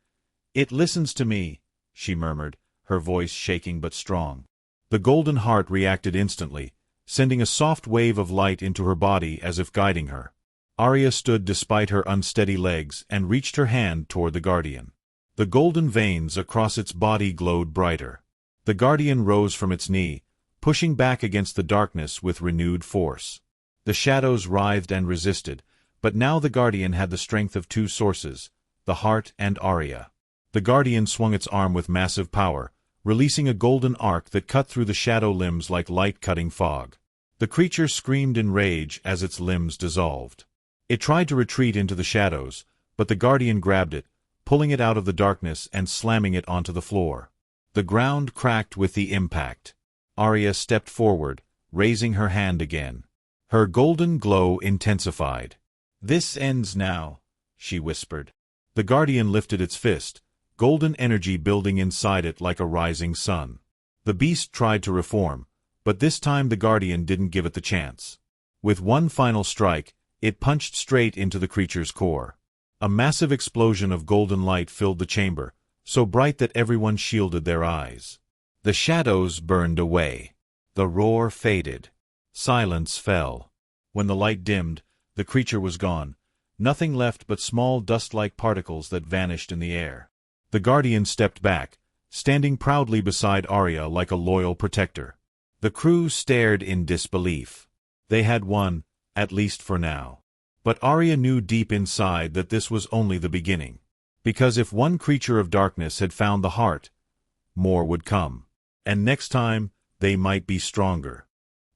it listens to me," she murmured, her voice shaking but strong. The golden heart reacted instantly, sending a soft wave of light into her body as if guiding her. Aria stood despite her unsteady legs and reached her hand toward the Guardian. The golden veins across its body glowed brighter. The Guardian rose from its knee, pushing back against the darkness with renewed force. The shadows writhed and resisted, but now the Guardian had the strength of two sources, the heart and Aria. The Guardian swung its arm with massive power, releasing a golden arc that cut through the shadow limbs like light-cutting fog. The creature screamed in rage as its limbs dissolved. It tried to retreat into the shadows, but the Guardian grabbed it, pulling it out of the darkness and slamming it onto the floor. The ground cracked with the impact. Aria stepped forward, raising her hand again. Her golden glow intensified. "This ends now," she whispered. The Guardian lifted its fist, golden energy building inside it like a rising sun. The beast tried to reform, but this time the Guardian didn't give it the chance. With one final strike, it punched straight into the creature's core. A massive explosion of golden light filled the chamber, so bright that everyone shielded their eyes. The shadows burned away. The roar faded. Silence fell. When the light dimmed, the creature was gone, nothing left but small dust-like particles that vanished in the air. The Guardian stepped back, standing proudly beside Aria like a loyal protector. The crew stared in disbelief. They had won, at least for now. But Aria knew deep inside that this was only the beginning. Because if one creature of darkness had found the heart, more would come. And next time, they might be stronger.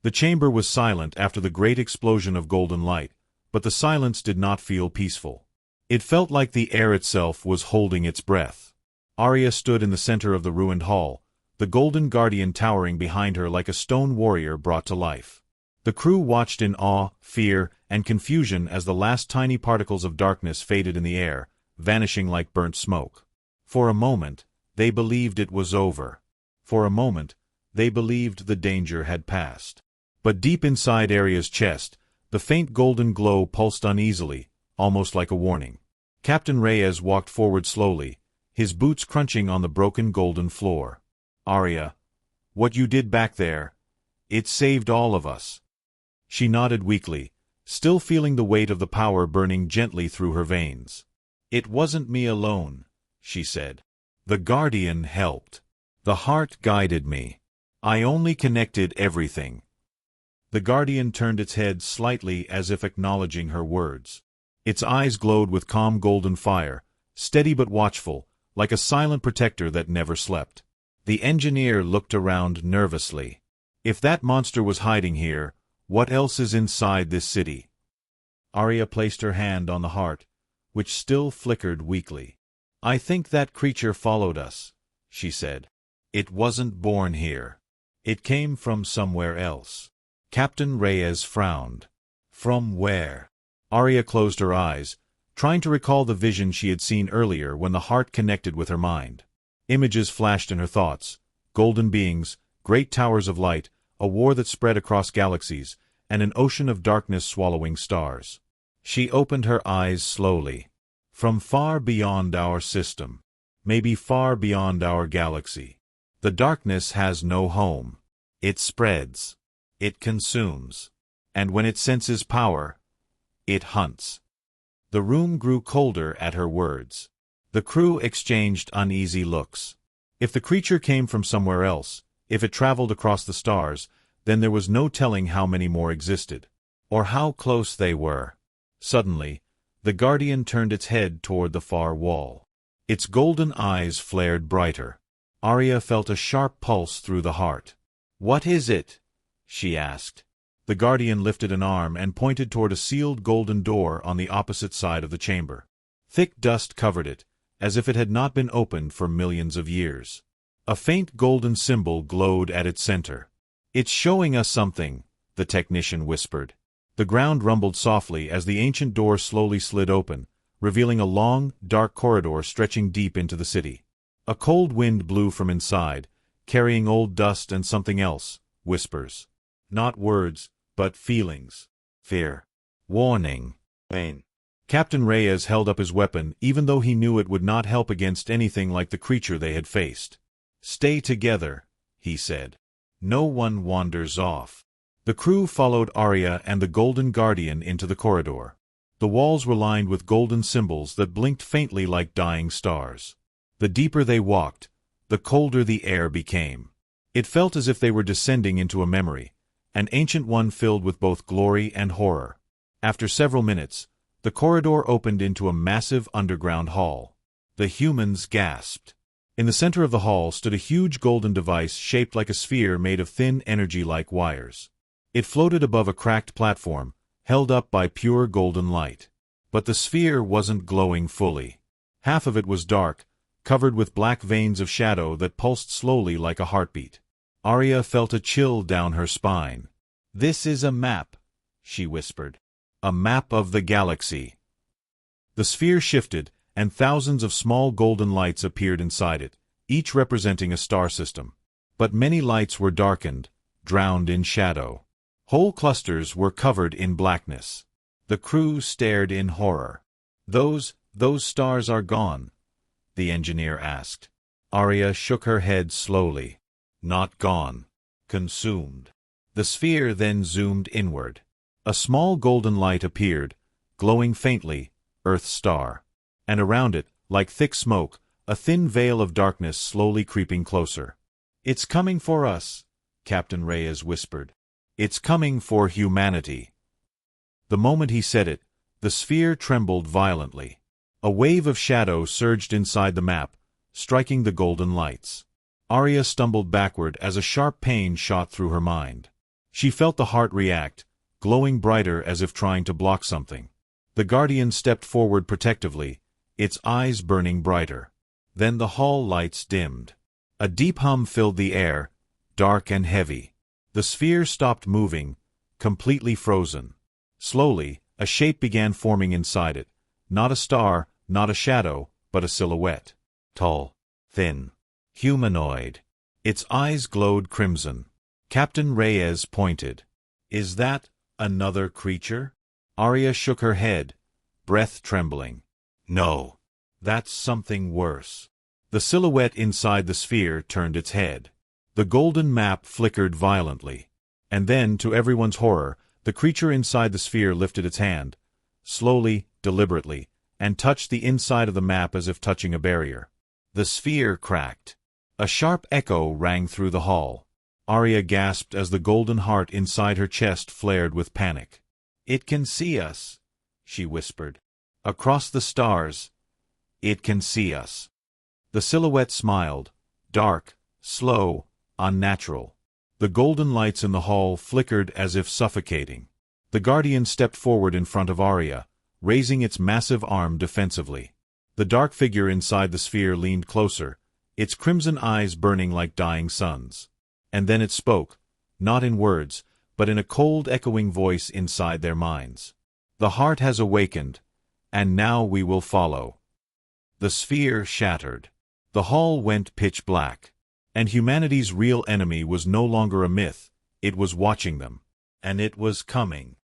The chamber was silent after the great explosion of golden light, but the silence did not feel peaceful. It felt like the air itself was holding its breath. Aria stood in the center of the ruined hall, the golden Guardian towering behind her like a stone warrior brought to life. The crew watched in awe, fear, and confusion as the last tiny particles of darkness faded in the air, vanishing like burnt smoke. For a moment, they believed it was over. For a moment, they believed the danger had passed. But deep inside Aria's chest, the faint golden glow pulsed uneasily, almost like a warning. Captain Reyes walked forward slowly, his boots crunching on the broken golden floor. "Aria, what you did back there, it saved all of us." She nodded weakly, still feeling the weight of the power burning gently through her veins. "It wasn't me alone," she said. "The Guardian helped. The heart guided me. I only connected everything." The Guardian turned its head slightly as if acknowledging her words. Its eyes glowed with calm golden fire, steady but watchful, like a silent protector that never slept. The engineer looked around nervously. If that monster was hiding here, what else is inside this city? Aria placed her hand on the heart, which still flickered weakly. "I think that creature followed us," she said. "It wasn't born here. It came from somewhere else." Captain Reyes frowned. "From where?" Aria closed her eyes, trying to recall the vision she had seen earlier when the heart connected with her mind. Images flashed in her thoughts: golden beings, great towers of light, a war that spread across galaxies, and an ocean of darkness swallowing stars. She opened her eyes slowly. "From far beyond our system. Maybe far beyond our galaxy. The darkness has no home. It spreads. It consumes. And when it senses power, it hunts." The room grew colder at her words. The crew exchanged uneasy looks. If the creature came from somewhere else, if it traveled across the stars, then there was no telling how many more existed, or how close they were. Suddenly, the Guardian turned its head toward the far wall. Its golden eyes flared brighter. Arya felt a sharp pulse through the heart. "What is it?" she asked. The Guardian lifted an arm and pointed toward a sealed golden door on the opposite side of the chamber. Thick dust covered it, as if it had not been opened for millions of years. A faint golden symbol glowed at its center. "It's showing us something," the technician whispered. The ground rumbled softly as the ancient door slowly slid open, revealing a long, dark corridor stretching deep into the city. A cold wind blew from inside, carrying old dust and something else, whispers. Not words, but feelings. Fear. Warning. Pain. Captain Reyes held up his weapon even though he knew it would not help against anything like the creature they had faced. "Stay together," he said. "No one wanders off." The crew followed Arya and the Golden Guardian into the corridor. The walls were lined with golden symbols that blinked faintly like dying stars. The deeper they walked, the colder the air became. It felt as if they were descending into a memory, an ancient one filled with both glory and horror. After several minutes, the corridor opened into a massive underground hall. The humans gasped. In the center of the hall stood a huge golden device shaped like a sphere made of thin energy-like wires. It floated above a cracked platform, held up by pure golden light. But the sphere wasn't glowing fully. Half of it was dark, covered with black veins of shadow that pulsed slowly like a heartbeat. Arya felt a chill down her spine. "This is a map," she whispered. "A map of the galaxy." The sphere shifted, and thousands of small golden lights appeared inside it, each representing a star system. But many lights were darkened, drowned in shadow. Whole clusters were covered in blackness. The crew stared in horror. Those stars are gone?" the engineer asked. Arya shook her head slowly. "Not gone. Consumed." The sphere then zoomed inward. A small golden light appeared, glowing faintly, Earth's star. And around it, like thick smoke, a thin veil of darkness slowly creeping closer. "It's coming for us," Captain Reyes whispered. "It's coming for humanity." The moment he said it, the sphere trembled violently. A wave of shadow surged inside the map, striking the golden lights. Arya stumbled backward as a sharp pain shot through her mind. She felt the heart react, glowing brighter as if trying to block something. The Guardian stepped forward protectively, its eyes burning brighter. Then the hall lights dimmed. A deep hum filled the air, dark and heavy. The sphere stopped moving, completely frozen. Slowly, a shape began forming inside it. Not a star, not a shadow, but a silhouette. Tall, thin, humanoid. Its eyes glowed crimson. Captain Reyes pointed. "Is that another creature?" Arya shook her head, breath trembling. "No. That's something worse." The silhouette inside the sphere turned its head. The golden map flickered violently. And then, to everyone's horror, the creature inside the sphere lifted its hand, slowly, deliberately, and touched the inside of the map as if touching a barrier. The sphere cracked. A sharp echo rang through the hall. Arya gasped as the golden heart inside her chest flared with panic. "It can see us," she whispered. "Across the stars. It can see us." The silhouette smiled, dark, slow, unnatural. The golden lights in the hall flickered as if suffocating. The Guardian stepped forward in front of Arya, raising its massive arm defensively. The dark figure inside the sphere leaned closer, its crimson eyes burning like dying suns. And then it spoke, not in words, but in a cold echoing voice inside their minds. "The heart has awakened, and now we will follow." The sphere shattered. The hall went pitch black. And humanity's real enemy was no longer a myth, it was watching them. And it was coming.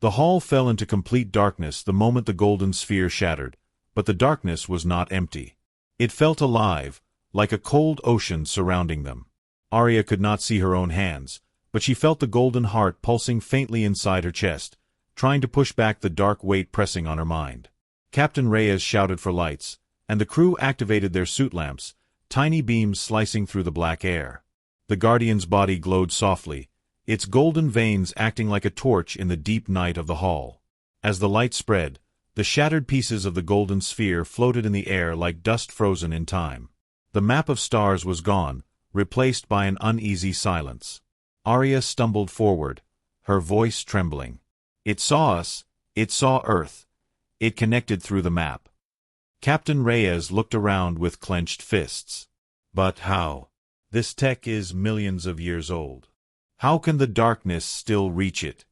The hall fell into complete darkness the moment the golden sphere shattered, but the darkness was not empty. It felt alive, like a cold ocean surrounding them. Arya could not see her own hands, but she felt the golden heart pulsing faintly inside her chest, trying to push back the dark weight pressing on her mind. Captain Reyes shouted for lights, and the crew activated their suit lamps, tiny beams slicing through the black air. The Guardian's body glowed softly, its golden veins acting like a torch in the deep night of the hall. As the light spread, the shattered pieces of the golden sphere floated in the air like dust frozen in time. The map of stars was gone, replaced by an uneasy silence. Arya stumbled forward, her voice trembling. It saw us, it saw Earth. It connected through the map. Captain Reyes looked around with clenched fists. But how? This tech is millions of years old. How can the darkness still reach it?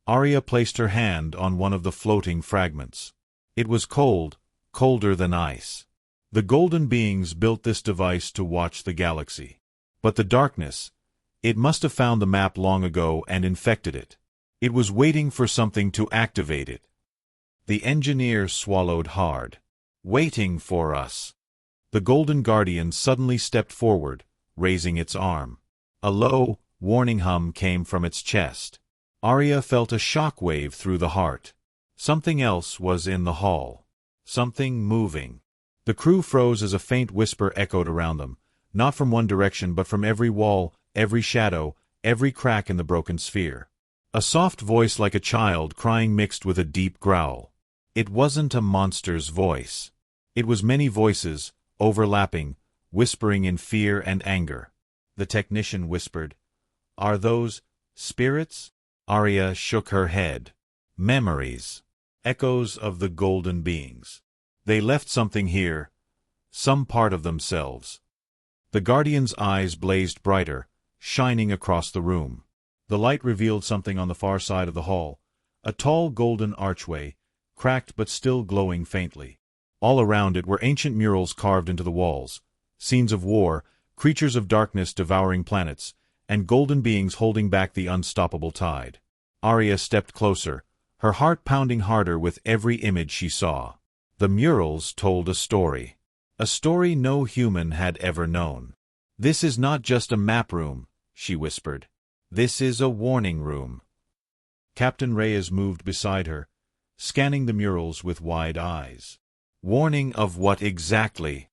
Arya placed her hand on one of the floating fragments. It was cold, colder than ice. The golden beings built this device to watch the galaxy. But the darkness, it must have found the map long ago and infected it. It was waiting for something to activate it. The engineer swallowed hard. Waiting for us. The Golden Guardian suddenly stepped forward, raising its arm. A low, warning hum came from its chest. Arya felt a shock wave through the heart. Something else was in the hall. Something moving. The crew froze as a faint whisper echoed around them, not from one direction but from every wall, every shadow, every crack in the broken sphere. A soft voice like a child crying mixed with a deep growl. It wasn't a monster's voice. It was many voices, overlapping, whispering in fear and anger. The technician whispered, "Are those spirits?" Arya shook her head. Memories. Echoes of the golden beings. They left something here, some part of themselves. The Guardian's eyes blazed brighter, shining across the room. The light revealed something on the far side of the hall, a tall golden archway, cracked but still glowing faintly. All around it were ancient murals carved into the walls, scenes of war, creatures of darkness devouring planets, and golden beings holding back the unstoppable tide. Arya stepped closer, her heart pounding harder with every image she saw. The murals told a story no human had ever known. "This is not just a map room," she whispered. "This is a warning room." Captain Reyes moved beside her, scanning the murals with wide eyes. Warning of what exactly?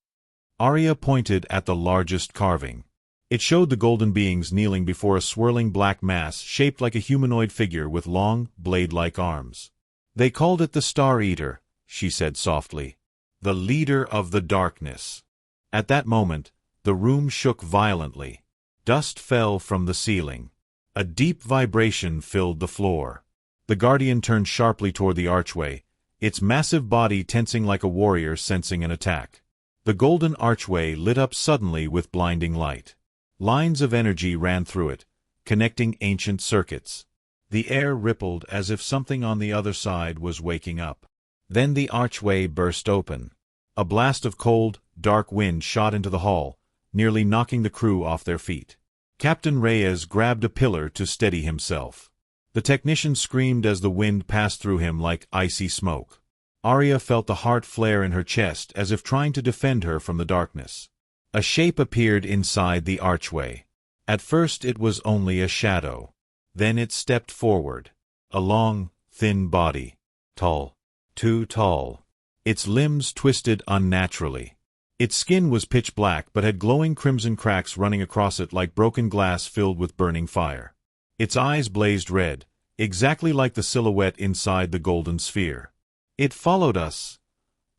Arya pointed at the largest carving. It showed the golden beings kneeling before a swirling black mass shaped like a humanoid figure with long, blade-like arms. "They called it the Star Eater," she said softly. "The leader of the darkness." At that moment, the room shook violently. Dust fell from the ceiling. A deep vibration filled the floor. The Guardian turned sharply toward the archway, its massive body tensing like a warrior sensing an attack. The golden archway lit up suddenly with blinding light. Lines of energy ran through it, connecting ancient circuits. The air rippled as if something on the other side was waking up. Then the archway burst open. A blast of cold, dark wind shot into the hall, nearly knocking the crew off their feet. Captain Reyes grabbed a pillar to steady himself. The technician screamed as the wind passed through him like icy smoke. Arya felt the heart flare in her chest as if trying to defend her from the darkness. A shape appeared inside the archway. At first it was only a shadow. Then it stepped forward. A long, thin body. Tall. Too tall. Its limbs twisted unnaturally. Its skin was pitch black but had glowing crimson cracks running across it like broken glass filled with burning fire. Its eyes blazed red, exactly like the silhouette inside the golden sphere. "It followed us,"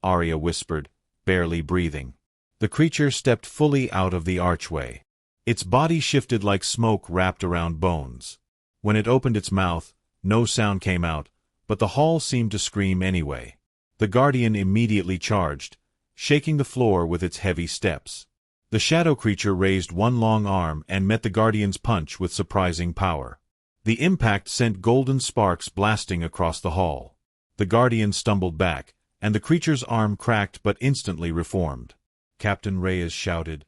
Arya whispered, barely breathing. The creature stepped fully out of the archway. Its body shifted like smoke wrapped around bones. When it opened its mouth, no sound came out, but the hall seemed to scream anyway. The Guardian immediately charged, shaking the floor with its heavy steps. The shadow creature raised one long arm and met the Guardian's punch with surprising power. The impact sent golden sparks blasting across the hall. The Guardian stumbled back, and the creature's arm cracked but instantly reformed. Captain Reyes shouted,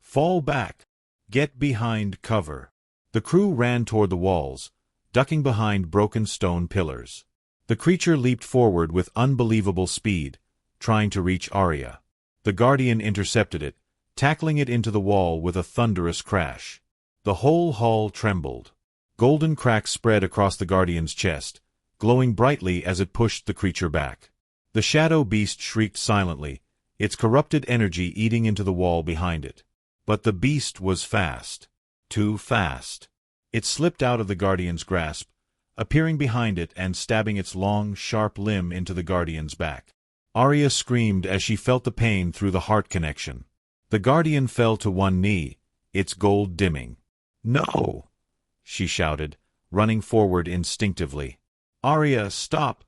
"Fall back! Get behind cover!" The crew ran toward the walls, ducking behind broken stone pillars. The creature leaped forward with unbelievable speed, trying to reach Arya. The Guardian intercepted it, tackling it into the wall with a thunderous crash. The whole hall trembled. Golden cracks spread across the Guardian's chest, glowing brightly as it pushed the creature back. The shadow beast shrieked silently, its corrupted energy eating into the wall behind it. But the beast was fast. Too fast. It slipped out of the Guardian's grasp, appearing behind it and stabbing its long, sharp limb into the Guardian's back. Arya screamed as she felt the pain through the heart connection. The Guardian fell to one knee, its gold dimming. "No!" she shouted, running forward instinctively. "Arya, stop!"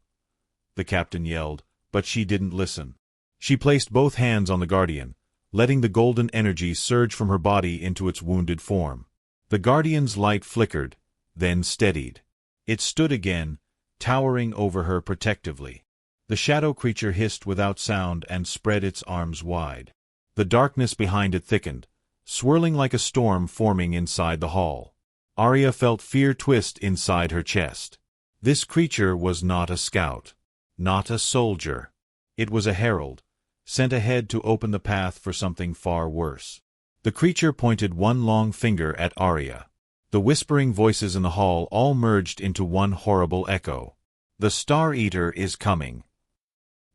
the captain yelled, but she didn't listen. She placed both hands on the Guardian, letting the golden energy surge from her body into its wounded form. The Guardian's light flickered, then steadied. It stood again, towering over her protectively. The shadow creature hissed without sound and spread its arms wide. The darkness behind it thickened, swirling like a storm forming inside the hall. Arya felt fear twist inside her chest. This creature was not a scout, not a soldier. It was a herald, sent ahead to open the path for something far worse. The creature pointed one long finger at Arya. The whispering voices in the hall all merged into one horrible echo. "The Star Eater is coming."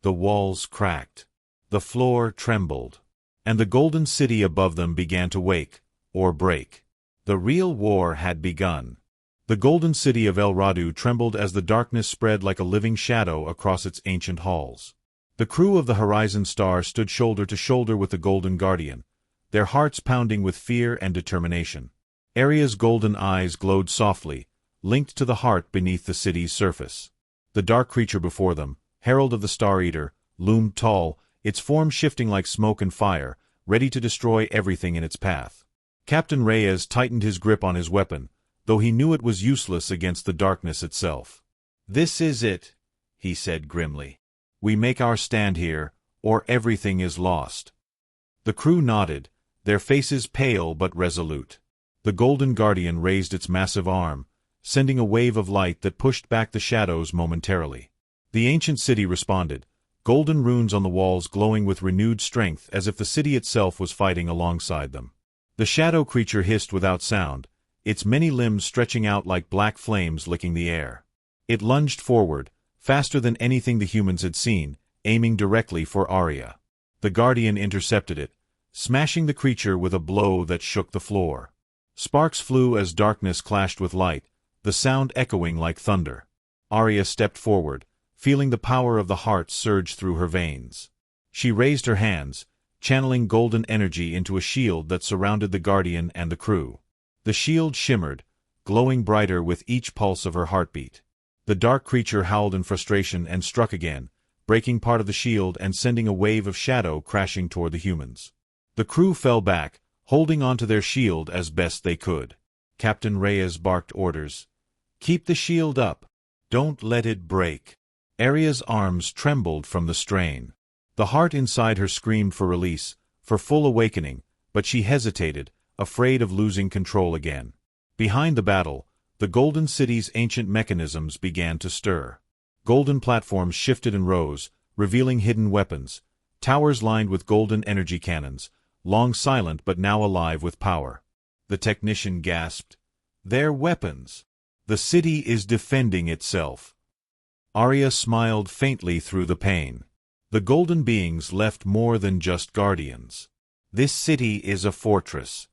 The walls cracked. The floor trembled. And the golden city above them began to wake, or break. The real war had begun. The golden city of Dorado trembled as the darkness spread like a living shadow across its ancient halls. The crew of the Horizon Star stood shoulder to shoulder with the Golden Guardian, their hearts pounding with fear and determination. Arya's golden eyes glowed softly, linked to the heart beneath the city's surface. The dark creature before them, herald of the Star Eater, loomed tall, its form shifting like smoke and fire, ready to destroy everything in its path. Captain Reyes tightened his grip on his weapon, though he knew it was useless against the darkness itself. "This is it," he said grimly. "We make our stand here, or everything is lost." The crew nodded, their faces pale but resolute. The Golden Guardian raised its massive arm, sending a wave of light that pushed back the shadows momentarily. The ancient city responded, golden runes on the walls glowing with renewed strength as if the city itself was fighting alongside them. The shadow creature hissed without sound, its many limbs stretching out like black flames licking the air. It lunged forward, faster than anything the humans had seen, aiming directly for Arya. The Guardian intercepted it, smashing the creature with a blow that shook the floor. Sparks flew as darkness clashed with light, the sound echoing like thunder. Arya stepped forward, feeling the power of the heart surge through her veins. She raised her hands, channeling golden energy into a shield that surrounded the Guardian and the crew. The shield shimmered, glowing brighter with each pulse of her heartbeat. The dark creature howled in frustration and struck again, breaking part of the shield and sending a wave of shadow crashing toward the humans. The crew fell back, holding onto their shield as best they could. Captain Reyes barked orders. "Keep the shield up. Don't let it break." Arya's arms trembled from the strain. The heart inside her screamed for release, for full awakening, but she hesitated, afraid of losing control again. Behind the battle, the Golden City's ancient mechanisms began to stir. Golden platforms shifted and rose, revealing hidden weapons, towers lined with golden energy cannons, long silent but now alive with power. The technician gasped, "They're weapons! The city is defending itself." Arya smiled faintly through the pain. The golden beings left more than just guardians. This city is a fortress.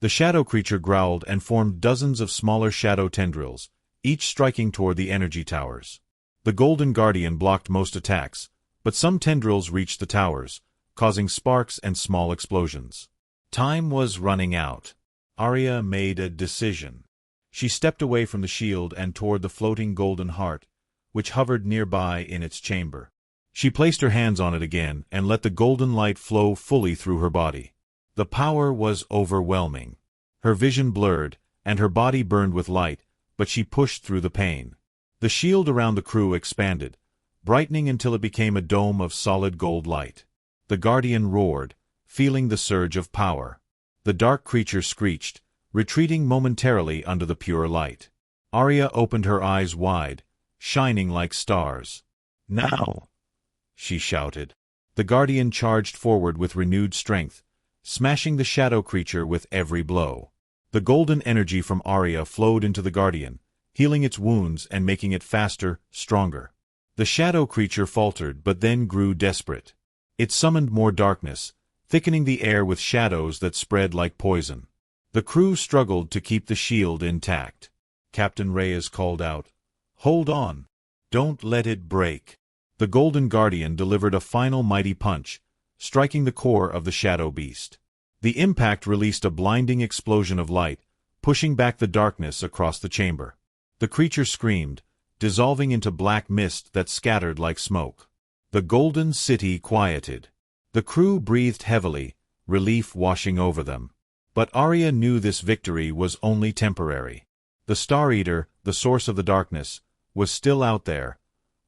The shadow creature growled and formed dozens of smaller shadow tendrils, each striking toward the energy towers. The Golden Guardian blocked most attacks, but some tendrils reached the towers, causing sparks and small explosions. Time was running out. Arya made a decision. She stepped away from the shield and toward the floating golden heart, which hovered nearby in its chamber. She placed her hands on it again and let the golden light flow fully through her body. The power was overwhelming. Her vision blurred, and her body burned with light, but she pushed through the pain. The shield around the crew expanded, brightening until it became a dome of solid gold light. The Guardian roared, feeling the surge of power. The dark creature screeched, retreating momentarily under the pure light. Arya opened her eyes wide, shining like stars. "Now!" she shouted. The Guardian charged forward with renewed strength, smashing the shadow creature with every blow. The golden energy from Arya flowed into the Guardian, healing its wounds and making it faster, stronger. The shadow creature faltered but then grew desperate. It summoned more darkness, thickening the air with shadows that spread like poison. The crew struggled to keep the shield intact. Captain Reyes called out, "Hold on! Don't let it break!" The Golden Guardian delivered a final mighty punch, striking the core of the shadow beast. The impact released a blinding explosion of light, pushing back the darkness across the chamber. The creature screamed, dissolving into black mist that scattered like smoke. The Golden City quieted. The crew breathed heavily, relief washing over them. But Arya knew this victory was only temporary. The Star Eater, the source of the darkness, was still out there,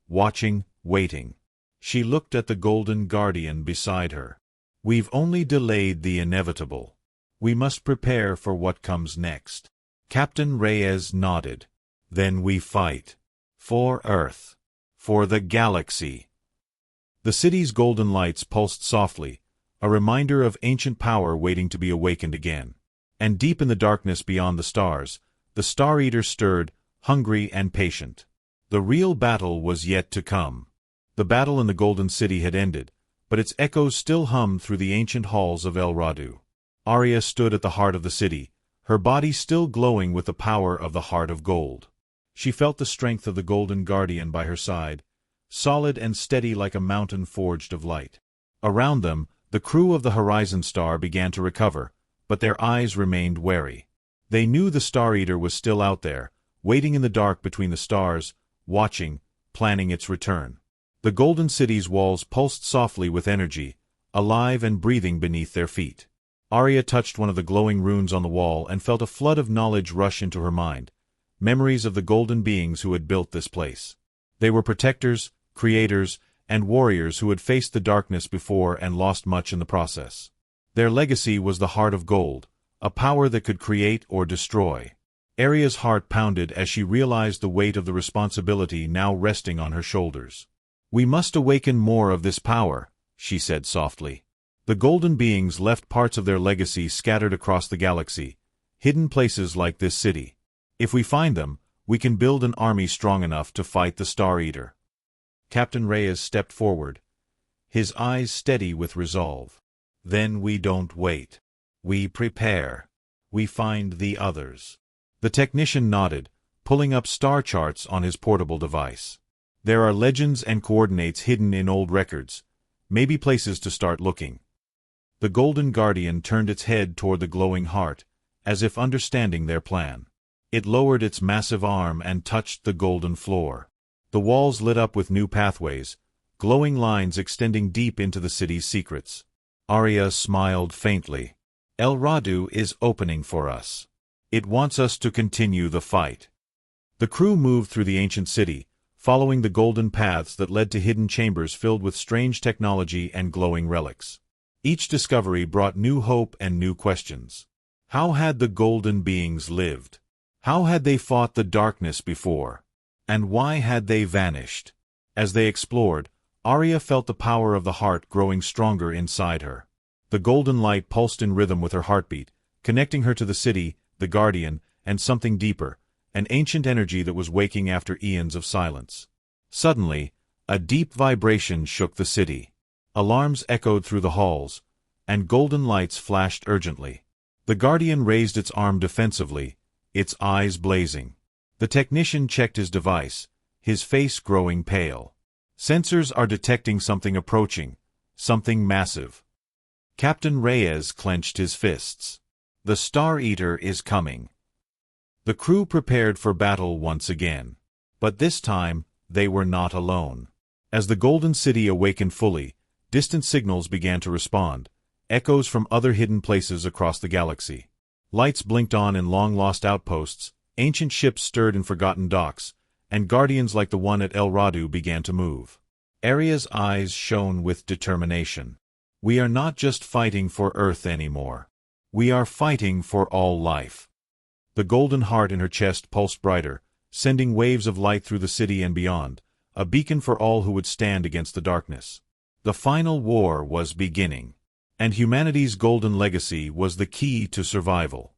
watching, waiting. She looked at the Golden Guardian beside her. "We've only delayed the inevitable. We must prepare for what comes next." Captain Reyes nodded. "Then we fight. For Earth. For the galaxy." The city's golden lights pulsed softly, a reminder of ancient power waiting to be awakened again. And deep in the darkness beyond the stars, the Star Eater stirred, hungry and patient. The real battle was yet to come. The battle in the Golden City had ended, but its echoes still hummed through the ancient halls of Dorado. Arya stood at the heart of the city, her body still glowing with the power of the Heart of Gold. She felt the strength of the Golden Guardian by her side, solid and steady like a mountain forged of light. Around them, the crew of the Horizon Star began to recover, but their eyes remained wary. They knew the Star Eater was still out there, waiting in the dark between the stars, watching, planning its return. The Golden City's walls pulsed softly with energy, alive and breathing beneath their feet. Arya touched one of the glowing runes on the wall and felt a flood of knowledge rush into her mind, memories of the golden beings who had built this place. They were protectors, creators, and warriors who had faced the darkness before and lost much in the process. Their legacy was the Heart of Gold, a power that could create or destroy. Arya's heart pounded as she realized the weight of the responsibility now resting on her shoulders. "We must awaken more of this power," she said softly. The golden beings left parts of their legacy scattered across the galaxy, hidden places like this city. If we find them, we can build an army strong enough to fight the Star Eater. Captain Reyes stepped forward, his eyes steady with resolve. "Then we don't wait. We prepare. We find the others." The technician nodded, pulling up star charts on his portable device. "There are legends and coordinates hidden in old records, maybe places to start looking." The Golden Guardian turned its head toward the glowing heart, as if understanding their plan. It lowered its massive arm and touched the golden floor. The walls lit up with new pathways, glowing lines extending deep into the city's secrets. Arya smiled faintly. "Dorado is opening for us. It wants us to continue the fight." The crew moved through the ancient city, following the golden paths that led to hidden chambers filled with strange technology and glowing relics. Each discovery brought new hope and new questions. How had the golden beings lived? How had they fought the darkness before? And why had they vanished? As they explored, Arya felt the power of the heart growing stronger inside her. The golden light pulsed in rhythm with her heartbeat, connecting her to the city, the Guardian, and something deeper, an ancient energy that was waking after eons of silence. Suddenly, a deep vibration shook the city. Alarms echoed through the halls, and golden lights flashed urgently. The Guardian raised its arm defensively, its eyes blazing. The technician checked his device, his face growing pale. "Sensors are detecting something approaching, something massive." Captain Reyes clenched his fists. "The Star Eater is coming." The crew prepared for battle once again. But this time, they were not alone. As the Golden City awakened fully, distant signals began to respond, echoes from other hidden places across the galaxy. Lights blinked on in long-lost outposts, ancient ships stirred in forgotten docks, and guardians like the one at Dorado began to move. Arya's eyes shone with determination. "We are not just fighting for Earth anymore. We are fighting for all life." The golden heart in her chest pulsed brighter, sending waves of light through the city and beyond, a beacon for all who would stand against the darkness. The final war was beginning, and humanity's golden legacy was the key to survival.